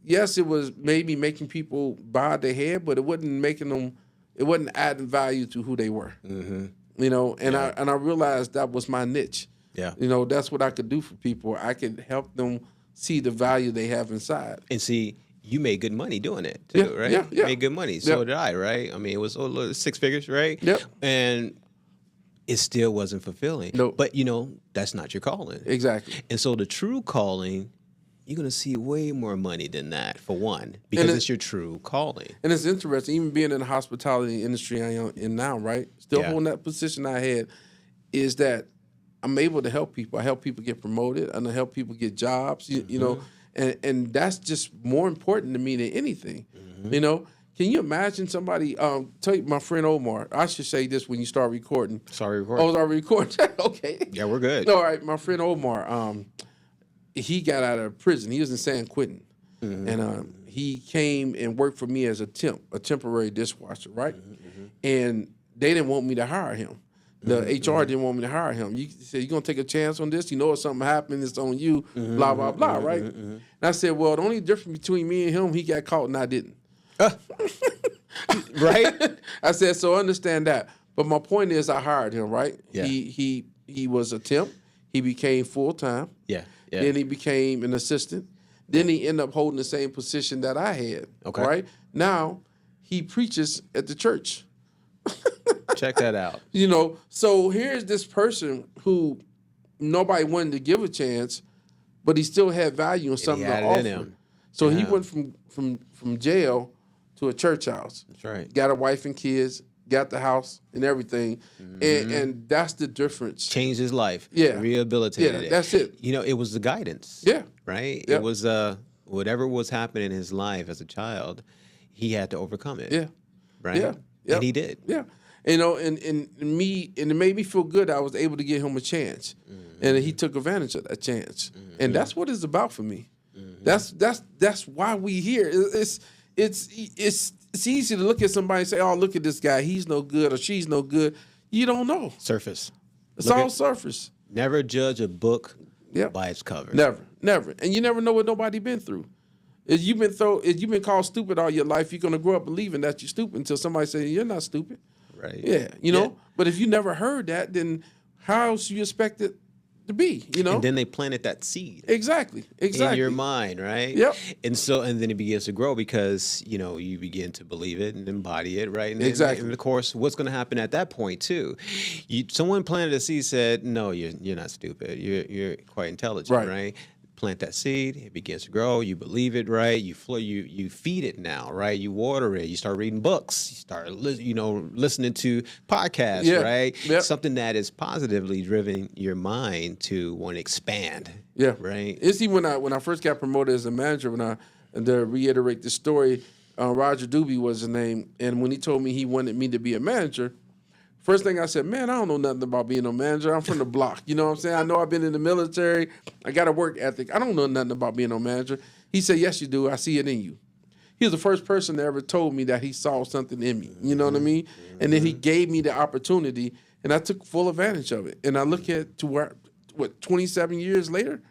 yes, it was maybe making people bow their head, but it wasn't adding value to who they were. Mm-hmm. And I realized that was my niche. Yeah. That's what I could do for people. I could help them see the value they have inside. And see, you made good money doing it too, right? Yeah. You made good money. So did I, right? I mean, it was 6 figures, right? Yep. And it still wasn't fulfilling. Nope. But that's not your calling. Exactly. And so the true calling, you're gonna see way more money than that, for one, because it's your true calling. And it's interesting, even being in the hospitality industry I am in now, right? Still holding that position I had, is that I'm able to help people. I help people get promoted, and I help people get jobs. You know. And that's just more important to me than anything. Mm-hmm. Can you imagine somebody, tell you my friend Omar, I should say this when you start recording. Sorry, recording. Oh, it's already recording? Okay. Yeah, we're good. All right, my friend Omar, he got out of prison. He was in San Quentin. Mm-hmm. And he came and worked for me as a temporary dishwasher, right? Mm-hmm. And they didn't want me to hire him. The HR didn't want me to hire him. You said, you going to take a chance on this? You know if something happened, it's on you, blah, blah, blah, right? And I said, well, the only difference between me and him, he got caught and I didn't. Right? I said, so understand that. But my point is I hired him, right? Yeah. He was a temp. He became full-time. Yeah. Yeah. Then he became an assistant. Then he ended up holding the same position that I had, Okay. right? Now he preaches at the church. Check that out. You know, so here's this person who nobody wanted to give a chance, but he still had value and something to had it offer. in him. So he Yeah. went from jail to a church house. That's right. Got a wife and kids, got the house and everything. And that's the difference. Changed his life. Yeah. Rehabilitated Yeah, it. that's it. You know, it was the guidance. Yeah. Right? Yeah. It was whatever was happening in his life as a child, he had to overcome it. Yeah. Right? Yeah. Yeah. And he did. Yeah. You know, and it made me feel good I was able to give him a chance. And he took advantage of that chance. And that's what it's about for me. That's why we here. It's easy to look at somebody and say, oh, look at this guy. He's no good or she's no good. You don't know. Surface. It's all surface. Never judge a book Yeah. by its cover. Never. And you never know what nobody been through. If you've been called stupid all your life, you're gonna grow up believing that you're stupid until somebody says you're not stupid. Right. Yeah, you know. But if you never heard that, then how else you expect it to be? You know. And then they planted that seed Exactly. in your mind, right? Yep. And then it begins to grow because, you know, you begin to believe it and embody it, right? And Exactly. And of course, what's going to happen at that point too? Someone planted a seed, said, "No, you're not stupid. You're quite intelligent, right?" Plant that seed, it begins to grow. You believe it, right? You feed it now, right? You water it. You start reading books. You start, listening to podcasts, right? Yep. Something that is positively driven your mind to want to expand. Yeah. Right. It's even when I first got promoted as a manager, and to reiterate the story, Roger Doobie was his name, and when he told me he wanted me to be a manager, first thing I said, man, I don't know nothing about being a manager. I'm from the block. You know what I'm saying? I know I've been in the military. I got a work ethic. I don't know nothing about being a manager. He said, yes, you do. I see it in you. He was the first person that ever told me that he saw something in me. You know what I mean? And then he gave me the opportunity, and I took full advantage of it. And I look at 27 years later,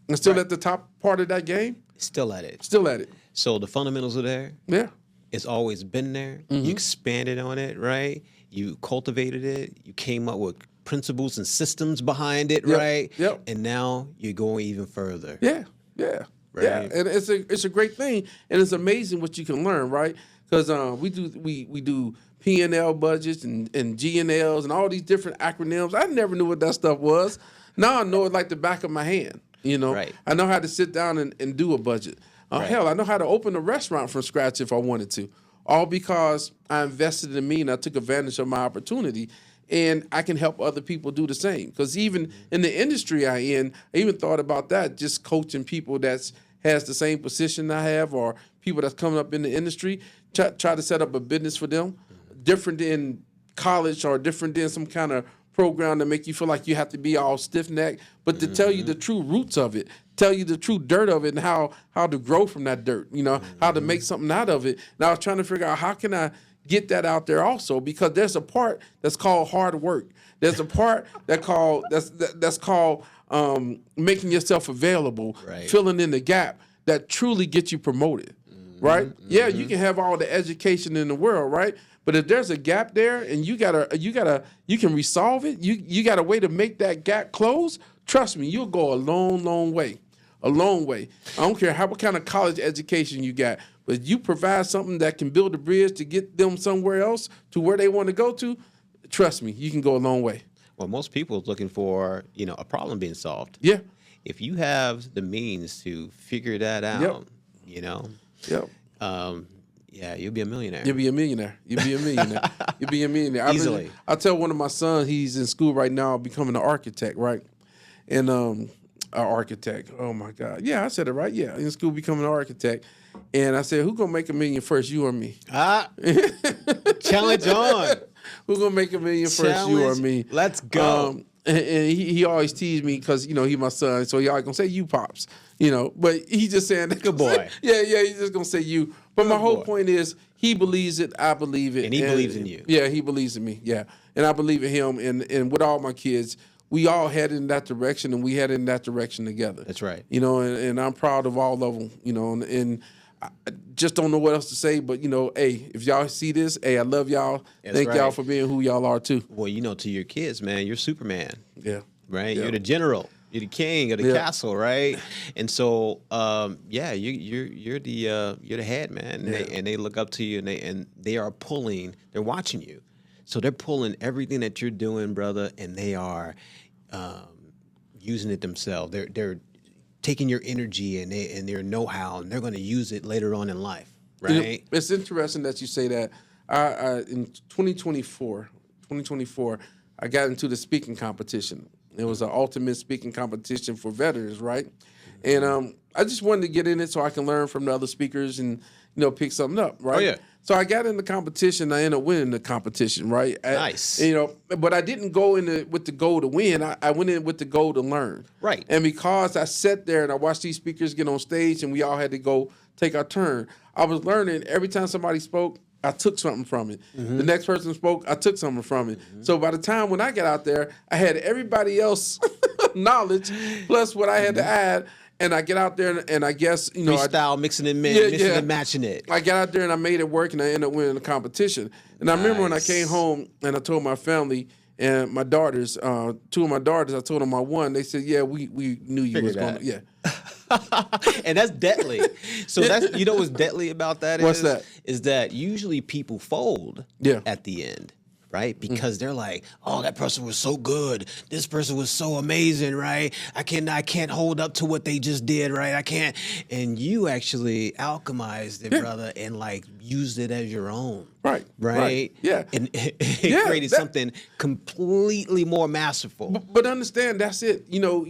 I'm still at the top part of that game. Still at it. Still at it. So the fundamentals are there. Yeah. It's always been there. You expanded on it, right? You cultivated it. You came up with principles and systems behind it, right? Yep. And now you're going even further. Yeah. Right. Yeah, and it's a great thing, and it's amazing what you can learn, right? Because we do P&L budgets and G&Ls and all these different acronyms. I never knew what that stuff was. Now I know it like the back of my hand. You know, Right. I know how to sit down and do a budget. Hell, I know how to open a restaurant from scratch if I wanted to. All because I invested in me and I took advantage of my opportunity. And I can help other people do the same. Because even in the industry I even thought about that, just coaching people that has the same position I have or people that's coming up in the industry, try to set up a business for them, different than college or different than some kind of program to make you feel like you have to be all stiff-necked, but to tell you the true roots of it, tell you the true dirt of it and how to grow from that dirt, how to make something out of it. And I was trying to figure out how can I get that out there also, because there's a part that's called hard work. There's a part that's called making yourself available, Right. filling in the gap that truly gets you promoted, right? Yeah, you can have all the education in the world, right? But if there's a gap there and you can resolve it, you got a way to make that gap close, trust me, you'll go a long, long way. A long way. I don't care what kind of college education you got, but you provide something that can build a bridge to get them somewhere else to where they want to go to, trust me, you can go a long way. Well, most people are looking for, a problem being solved. Yeah. If you have the means to figure that out, Yep. yeah, you'll be a millionaire. You'll be a millionaire. You'll be a millionaire. Easily. I tell one of my sons, he's in school right now becoming an architect, right? And an architect. Oh my God. Yeah, I said it right. Yeah, in school becoming an architect. And I said, who gonna make $1 million first, you or me? Challenge on. Who gonna make $1 million first, you or me? Let's go. And he always teased me because he's my son, so he always gonna say you, pops. But he's just saying that. Good boy. Yeah, he's just gonna say you. But my whole boy. point is he believes it, I believe it, And he believes in you. Yeah, he believes in me. Yeah, and I believe in him. And with all my kids, we all head in that direction, and we head in that direction together. That's right. You know, and I'm proud of all of them. You know, and I just don't know what else to say. But you know, hey, if y'all see this, hey, I love y'all. Thank y'all for being who y'all are too. Well, you know, to your kids, man, you're Superman. Yeah. Right. Yeah. You're the general. You're the king of the castle, right? And so, you're the head, man. And they look up to you, and they are pulling. They're watching you, so they're pulling everything that you're doing, brother, and they are using it themselves. They're taking your energy and their know-how, and they're going to use it later on in life, right? You know, it's interesting that you say that. I in 2024, I got into the speaking competition. It was an ultimate speaking competition for veterans, right? And I just wanted to get in it so I can learn from the other speakers and, you know, pick something up, right? Oh, yeah. So I got in the competition. I ended up winning the competition, right? Nice. You know, but I didn't go in with the goal to win. I went in with the goal to learn. Right. And because I sat there and I watched these speakers get on stage and we all had to go take our turn, I was learning every time somebody spoke, I took something from it. The next person spoke, I took something from it. So by the time when I got out there, I had everybody else knowledge plus what I had to add. And I get out there and I guess, you know, freestyle, mixing and matching it. I got out there and I made it work and I ended up winning the competition. And I remember when I came home and I told my family and my daughters, two of my daughters, I told them I won. They said, yeah, we knew you was going to, yeah. And that's deadly. So that's, you know what's deadly about that What's that? Is that usually people fold at the end, right? Because they're like, oh, that person was so good. This person was so amazing, right? I can't hold up to what they just did, right? I can't. And you actually alchemized it, brother, and like used it as your own. Right? Yeah. And it created something completely more masterful. But understand, that's it. You know,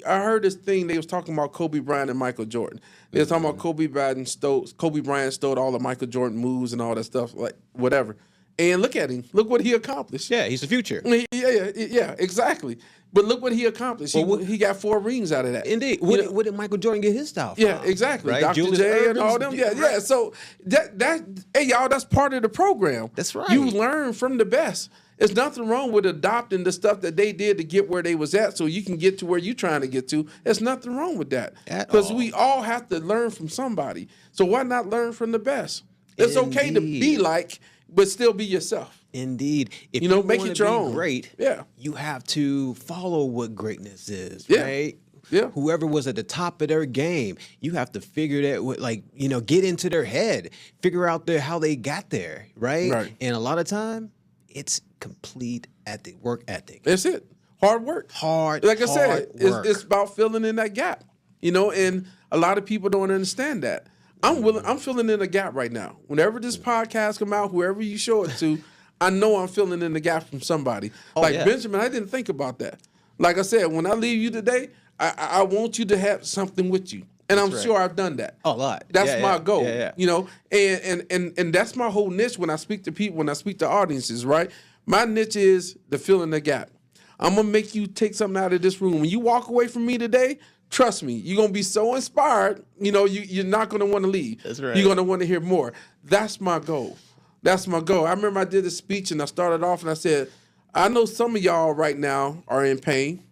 I heard this thing, they was talking about Kobe Bryant and Michael Jordan. They was talking about Kobe Bryant stole all the Michael Jordan moves and all that stuff, like whatever. And look at him. Look what he accomplished. Yeah, he's the future. Yeah, exactly. But look what he accomplished. He got 4 rings out of that. Indeed. Where did Michael Jordan get his style from? Yeah, exactly. Right? Dr. Julius J and Erving's- all them. Yeah. So hey y'all, that's part of the program. That's right. You learn from the best. There's nothing wrong with adopting the stuff that they did to get where they was at so you can get to where you're trying to get to. There's nothing wrong with that. Because we all have to learn from somebody. So why not learn from the best? It's okay to be like, but still be yourself. Indeed. If You know, you make wanna it your be own. great, Yeah. you have to follow what greatness is, Yeah. right? Yeah. Whoever was at the top of their game, you have to figure that, like, you know, get into their head, figure out how they got there, right? Right. And a lot of time, it's complete work ethic. That's it. Hard work. Like I said, it's about filling in that gap. You know, and a lot of people don't understand that. I'm filling in a gap right now. Whenever this podcast come out, whoever you show it to, I know I'm filling in the gap from somebody. Benjamin, I didn't think about that. Like I said, when I leave you today, I want you to have something with you. And I'm sure I've done that. A lot. That's my goal. Yeah. You know, and that's my whole niche when I speak to people, when I speak to audiences, right? My niche is the filling the gap. I'm gonna make you take something out of this room. When you walk away from me today, trust me, you're gonna be so inspired, you know, you're not gonna want to leave. That's right. You're gonna want to hear more. That's my goal. That's my goal. I remember I did a speech and I started off and I said, I know some of y'all right now are in pain.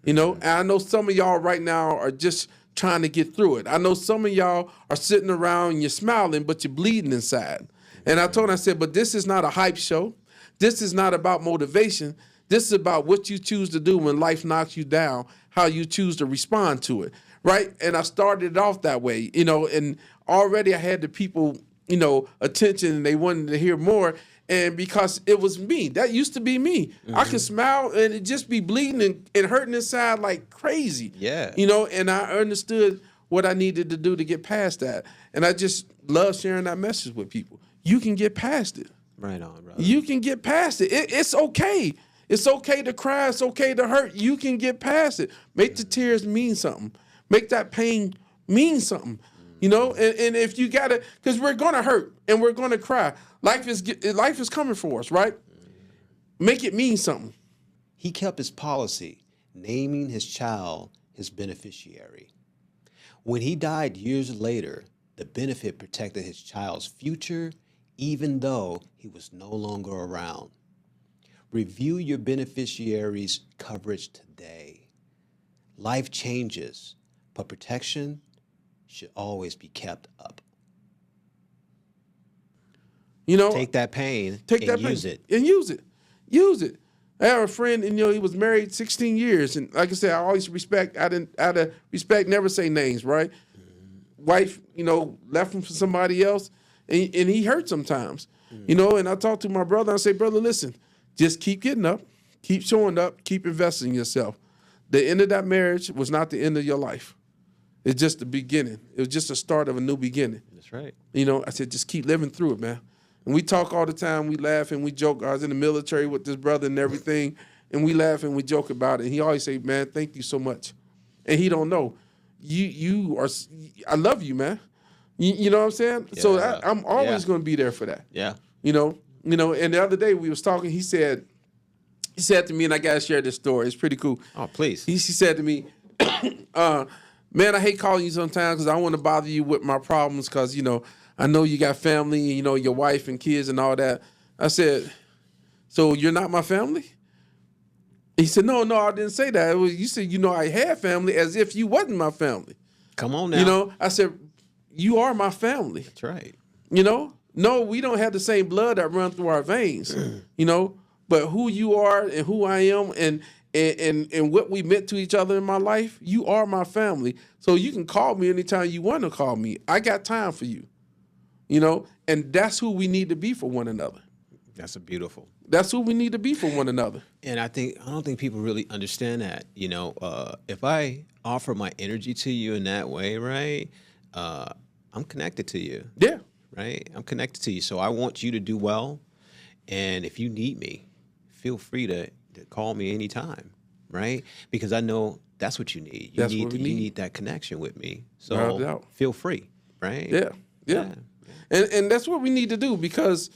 You know, and I know some of y'all right now are just trying to get through it. I know some of y'all are sitting around and you're smiling, but you're bleeding inside. And I told him, I said, but this is not a hype show. This is not about motivation. This is about what you choose to do when life knocks you down, how you choose to respond to it, right? And I started it off that way, you know, and already I had the people, you know, attention and they wanted to hear more. And because it was me, that used to be me. I could smile and it just be bleeding and hurting inside like crazy. Yeah. You know, and I understood what I needed to do to get past that. And I just love sharing that message with people. You can get past it. Right on, brother. You can get past it. It's okay. It's okay to cry. It's okay to hurt. You can get past it. Make the tears mean something. Make that pain mean something. You know, and if you gotta, because we're gonna hurt and we're gonna cry. Life is coming for us, right? Make it mean something. He kept his policy, naming his child his beneficiary. When he died years later, the benefit protected his child's future, even though he was no longer around. Review your beneficiaries' coverage today. Life changes, but protection should always be kept up. You know, Take that pain take and that use pain it. and use it. Use it. I have a friend, and he was married 16 years, and like I said, I always respect. Out of respect, never say names, right? Wife, left him for somebody else, and he hurt sometimes, And I talked to my brother. I say, brother, listen, just keep getting up, keep showing up, keep investing in yourself. The end of that marriage was not the end of your life. It's just the beginning. It was just the start of a new beginning. That's right. I said, just keep living through it, man. And we talk all the time. We laugh and we joke. I was in the military with this brother and everything, and we laugh and we joke about it. And he always say, man, thank you so much. And he don't know. You are, I love you, man. You know what I'm saying? Yeah. So I'm always going to be there for that. Yeah. And the other day we was talking, he said to me, and I got to share this story. It's pretty cool. Oh, please. He said to me, man, I hate calling you sometimes because I don't want to bother you with my problems because, I know you got family, your wife and kids and all that. I said, so you're not my family? He said, no, I didn't say that. You said, I had family as if you wasn't my family. Come on now. I said, you are my family. That's right. No, we don't have the same blood that run through our veins, but who you are and who I am and what we meant to each other in my life, you are my family. So you can call me anytime you want to call me. I got time for you, and that's who we need to be for one another. That's beautiful. That's who we need to be for one another. And I don't think people really understand that. If I offer my energy to you in that way, right, I'm connected to you. Yeah. Right? I'm connected to you. So I want you to do well. And if you need me, feel free to call me anytime, right? Because I know that's what you need. You need that connection with me. So feel free, right? Yeah. And that's what we need to do because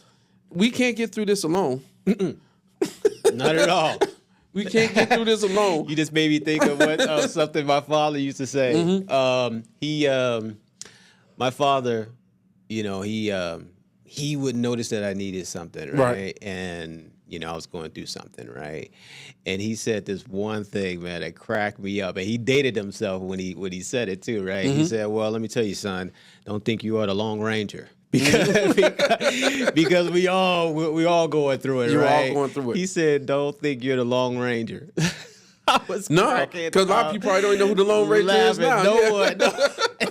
we can't get through this alone. Not at all. We can't get through this alone. You just made me think of something my father used to say. Mm-hmm. My father, he would notice that I needed something, right? And I was going through something, right? And he said this one thing, man, that cracked me up. And he dated himself when he said it too, right? Mm-hmm. He said, "Well, let me tell you, son, don't think you are the Lone Ranger." Because we all going through it, right? You're all going through it. He said, "Don't think you're the Lone Ranger." I was because a lot of people probably don't even know who the Lone Ranger is now. No one.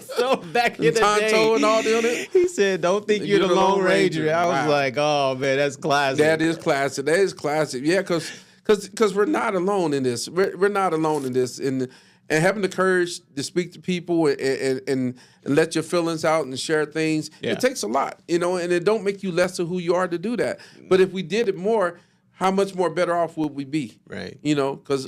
So back in the day, and all them, he said, "Don't think you're the Lone Ranger." I was like, "Oh man, that's classic." That is classic. Yeah, because we're not alone in this. We're not alone in this. And having the courage to speak to people and let your feelings out and share things, it takes a lot, and it don't make you less of who you are to do that. But if we did it more, how much more better off would we be? Right. Because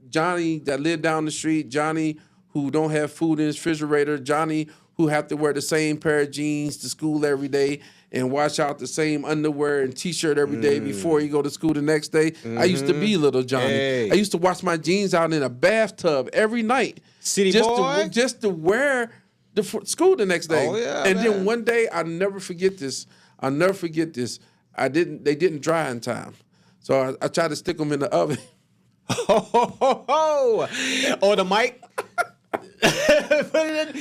Johnny that lived down the street, Johnny who don't have food in his refrigerator, Johnny who have to wear the same pair of jeans to school every day and wash out the same underwear and T-shirt every day before he go to school the next day. Mm-hmm. I used to be little Johnny. Hey. I used to wash my jeans out in a bathtub every night. City boy? Just to wear to school the next day. Oh, yeah, and then one day, I'll never forget this. They didn't dry in time. So I tried to stick them in the oven. Or the mic. put it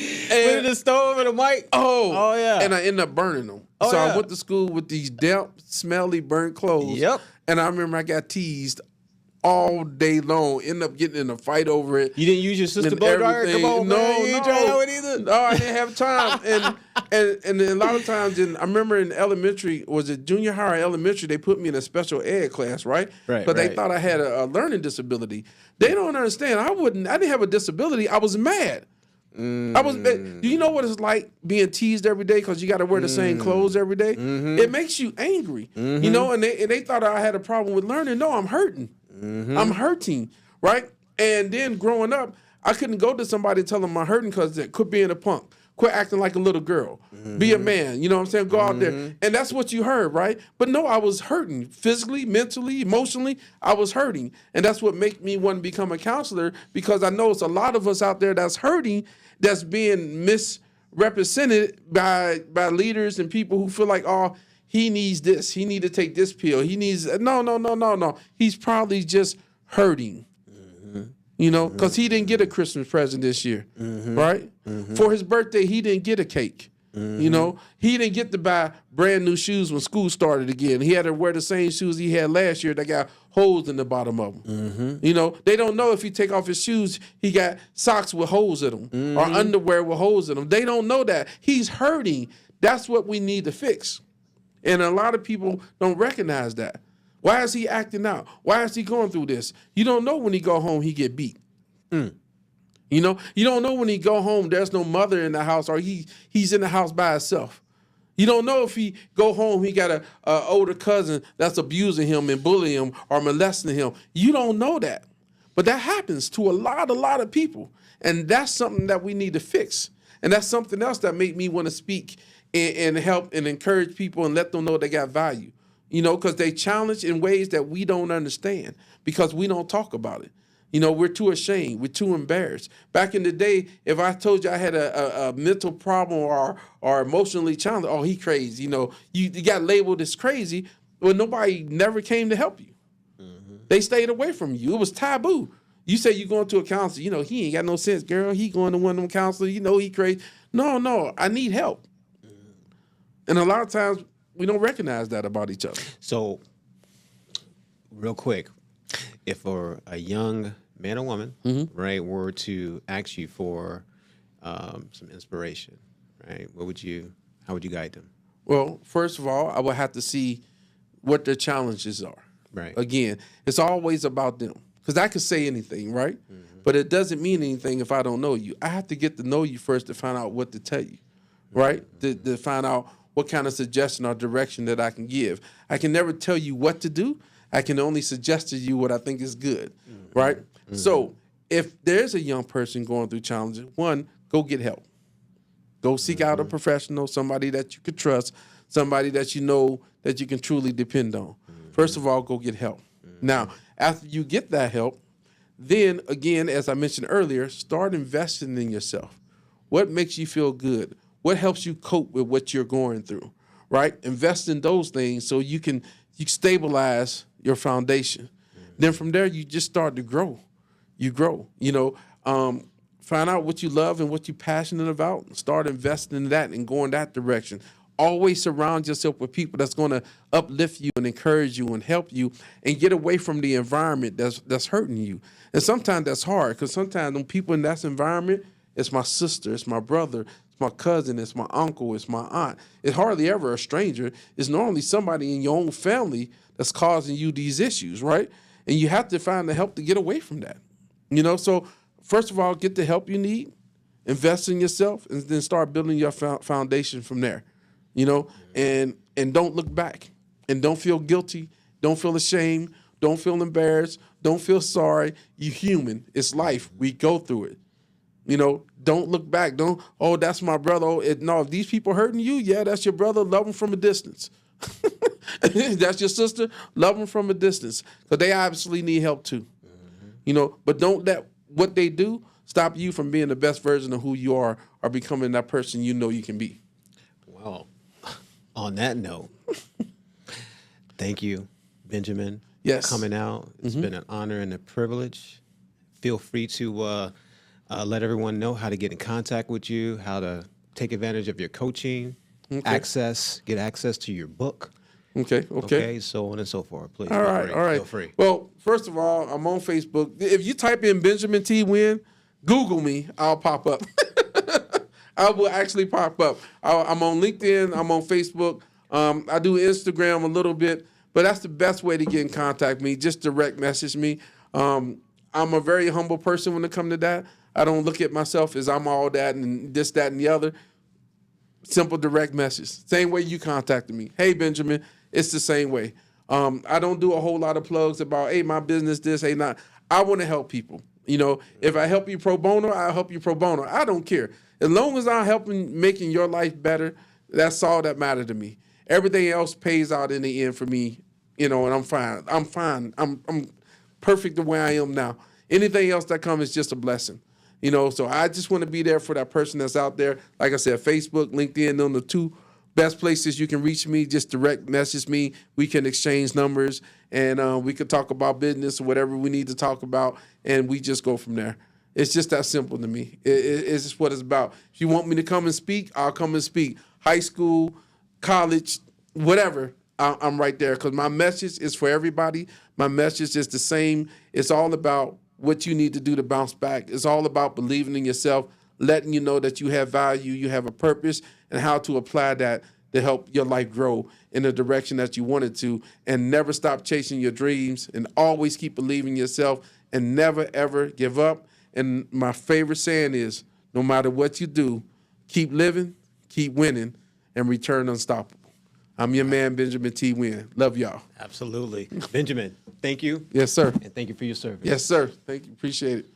in the stove or the mic. Oh yeah. And I ended up burning them. So I went to school with these damp, smelly, burnt clothes. Yep. And I remember I got teased all day long. Ended up getting in a fight over it. You didn't use your sister blow dryer? Come on, man. You ain't trying to it either? No, I didn't have time. And a lot of times, I remember in elementary, was it junior high or elementary, they put me in a special ed class, right? Right. But they thought I had a learning disability. They don't understand. I didn't have a disability. I was mad. Do you know what it's like being teased every day because you got to wear the same clothes every day? Mm-hmm. It makes you angry, and they thought I had a problem with learning. No, I'm hurting. Mm-hmm. I'm hurting, right? And then growing up, I couldn't go to somebody and tell them I'm hurting because it could be in a punk. Quit acting like a little girl. Be a man. You know what I'm saying? Go out there. And that's what you heard, right? But no, I was hurting. Physically, mentally, emotionally, I was hurting. And that's what made me want to become a counselor because I know it's a lot of us out there that's hurting, that's being misrepresented by leaders and people who feel like, oh, he needs this. He need to take this pill. He needs no. He's probably just hurting. You know, because he didn't get a Christmas present this year, right? For his birthday, he didn't get a cake. You know, he didn't get to buy brand new shoes when school started again. He had to wear the same shoes he had last year that got holes in the bottom of them. You know, they don't know if he take off his shoes, he got socks with holes in them or underwear with holes in them. They don't know that. He's hurting. That's what we need to fix. And a lot of people don't recognize that. Why is he acting out? Why is he going through this? You don't know when he go home, he get beat. You know, you don't know when he go home, there's no mother in the house or he's in the house by himself. You don't know if he go home, he got a older cousin that's abusing him and bullying him or molesting him. You don't know that. But that happens to a lot of people. And that's something that we need to fix. And that's something else that made me want to speak and help and encourage people and let them know they got value. You know, because they challenge in ways that we don't understand because we don't talk about it. You know, we're too ashamed. We're too embarrassed. Back in the day, if I told you I had a mental problem or emotionally challenged, oh, he crazy. You know, you got labeled as crazy. Well, nobody never came to help you. They stayed away from you. It was taboo. You say you're going to a counselor. You know, he ain't got no sense, girl. He going to one of them counselors. You know, he crazy. No, I need help. And a lot of times we don't recognize that about each other. So, real quick, if for a young man or woman, right, were to ask you for some inspiration, right, how would you guide them? Well, first of all, I would have to see what their challenges are. Right. Again, it's always about them because I could say anything, right? But it doesn't mean anything if I don't know you. I have to get to know you first to find out what to tell you, right? To find out what kind of suggestion or direction that I can give. I can never tell you what to do. I can only suggest to you what I think is good, right? So if there's a young person going through challenges, one, go get help. Go seek out a professional, somebody that you can trust, somebody that you know that you can truly depend on. First of all, go get help. Now, after you get that help, then again, as I mentioned earlier, start investing in yourself. What makes you feel good? What helps you cope with what you're going through, right? Invest in those things so you stabilize your foundation. Then from there, you just start to grow. You grow, you know, find out what you love and what you're passionate about. Start investing in that and go in that direction. Always surround yourself with people that's going to uplift you and encourage you and help you and get away from the environment that's hurting you. And sometimes that's hard because sometimes when people in that environment, it's my sister, it's my brother, it's my cousin, it's my uncle, it's my aunt. It's hardly ever a stranger. It's normally somebody in your own family that's causing you these issues, right? And you have to find the help to get away from that. You know, so first of all, get the help you need, invest in yourself, and then start building your foundation from there. You know, and don't look back and don't feel guilty. Don't feel ashamed. Don't feel embarrassed. Don't feel sorry. You're human. It's life. We go through it. You know, don't look back. Don't, oh, that's my brother. Oh, no, if these people hurting you, yeah, that's your brother. Love them from a distance. That's your sister. Love them from a distance because they obviously need help too. You know, but don't let what they do stop you from being the best version of who you are or becoming that person you know you can be. Well, on that note, thank you, Benjamin, yes, for coming out. It's been an honor and a privilege. Feel free to let everyone know how to get in contact with you, how to take advantage of your coaching, get access to your book. Okay, so on and so forth. Please. All right. Feel free. Well, first of all, I'm on Facebook. If you type in Benjamin T. Winn, Google me, I'll pop up. I will actually pop up. I'm on LinkedIn. I'm on Facebook. I do Instagram a little bit, but that's the best way to get in contact with me. Just direct message me. I'm a very humble person when it comes to that. I don't look at myself as I'm all that and this, that, and the other. Simple direct message. Same way you contacted me. Hey, Benjamin, it's the same way. I don't do a whole lot of plugs about, hey, my business this, hey, not. I want to help people. You know, if I help you pro bono, I'll help you pro bono. I don't care. As long as I'm helping making your life better, that's all that matters to me. Everything else pays out in the end for me, you know, and I'm fine. I'm fine. I'm perfect the way I am now. Anything else that comes is just a blessing. You know, so I just want to be there for that person that's out there. Like I said, Facebook, LinkedIn, them the two Best places you can reach me, just direct message me. We can exchange numbers, and we could talk about business or whatever we need to talk about, and we just go from there. It's just that simple to me. It's just what it's about. If you want me to come and speak, I'll come and speak. High school, college, whatever, I'm right there, because my message is for everybody. My message is the same. It's all about what you need to do to bounce back. It's all about believing in yourself, letting you know that you have value, you have a purpose, and how to apply that to help your life grow in the direction that you want it to. And never stop chasing your dreams, and always keep believing in yourself, and never, ever give up. And my favorite saying is, no matter what you do, keep living, keep winning, and return unstoppable. I'm your man, Benjamin T. Winn. Love y'all. Absolutely. Benjamin, thank you. Yes, sir. And thank you for your service. Yes, sir. Thank you. Appreciate it.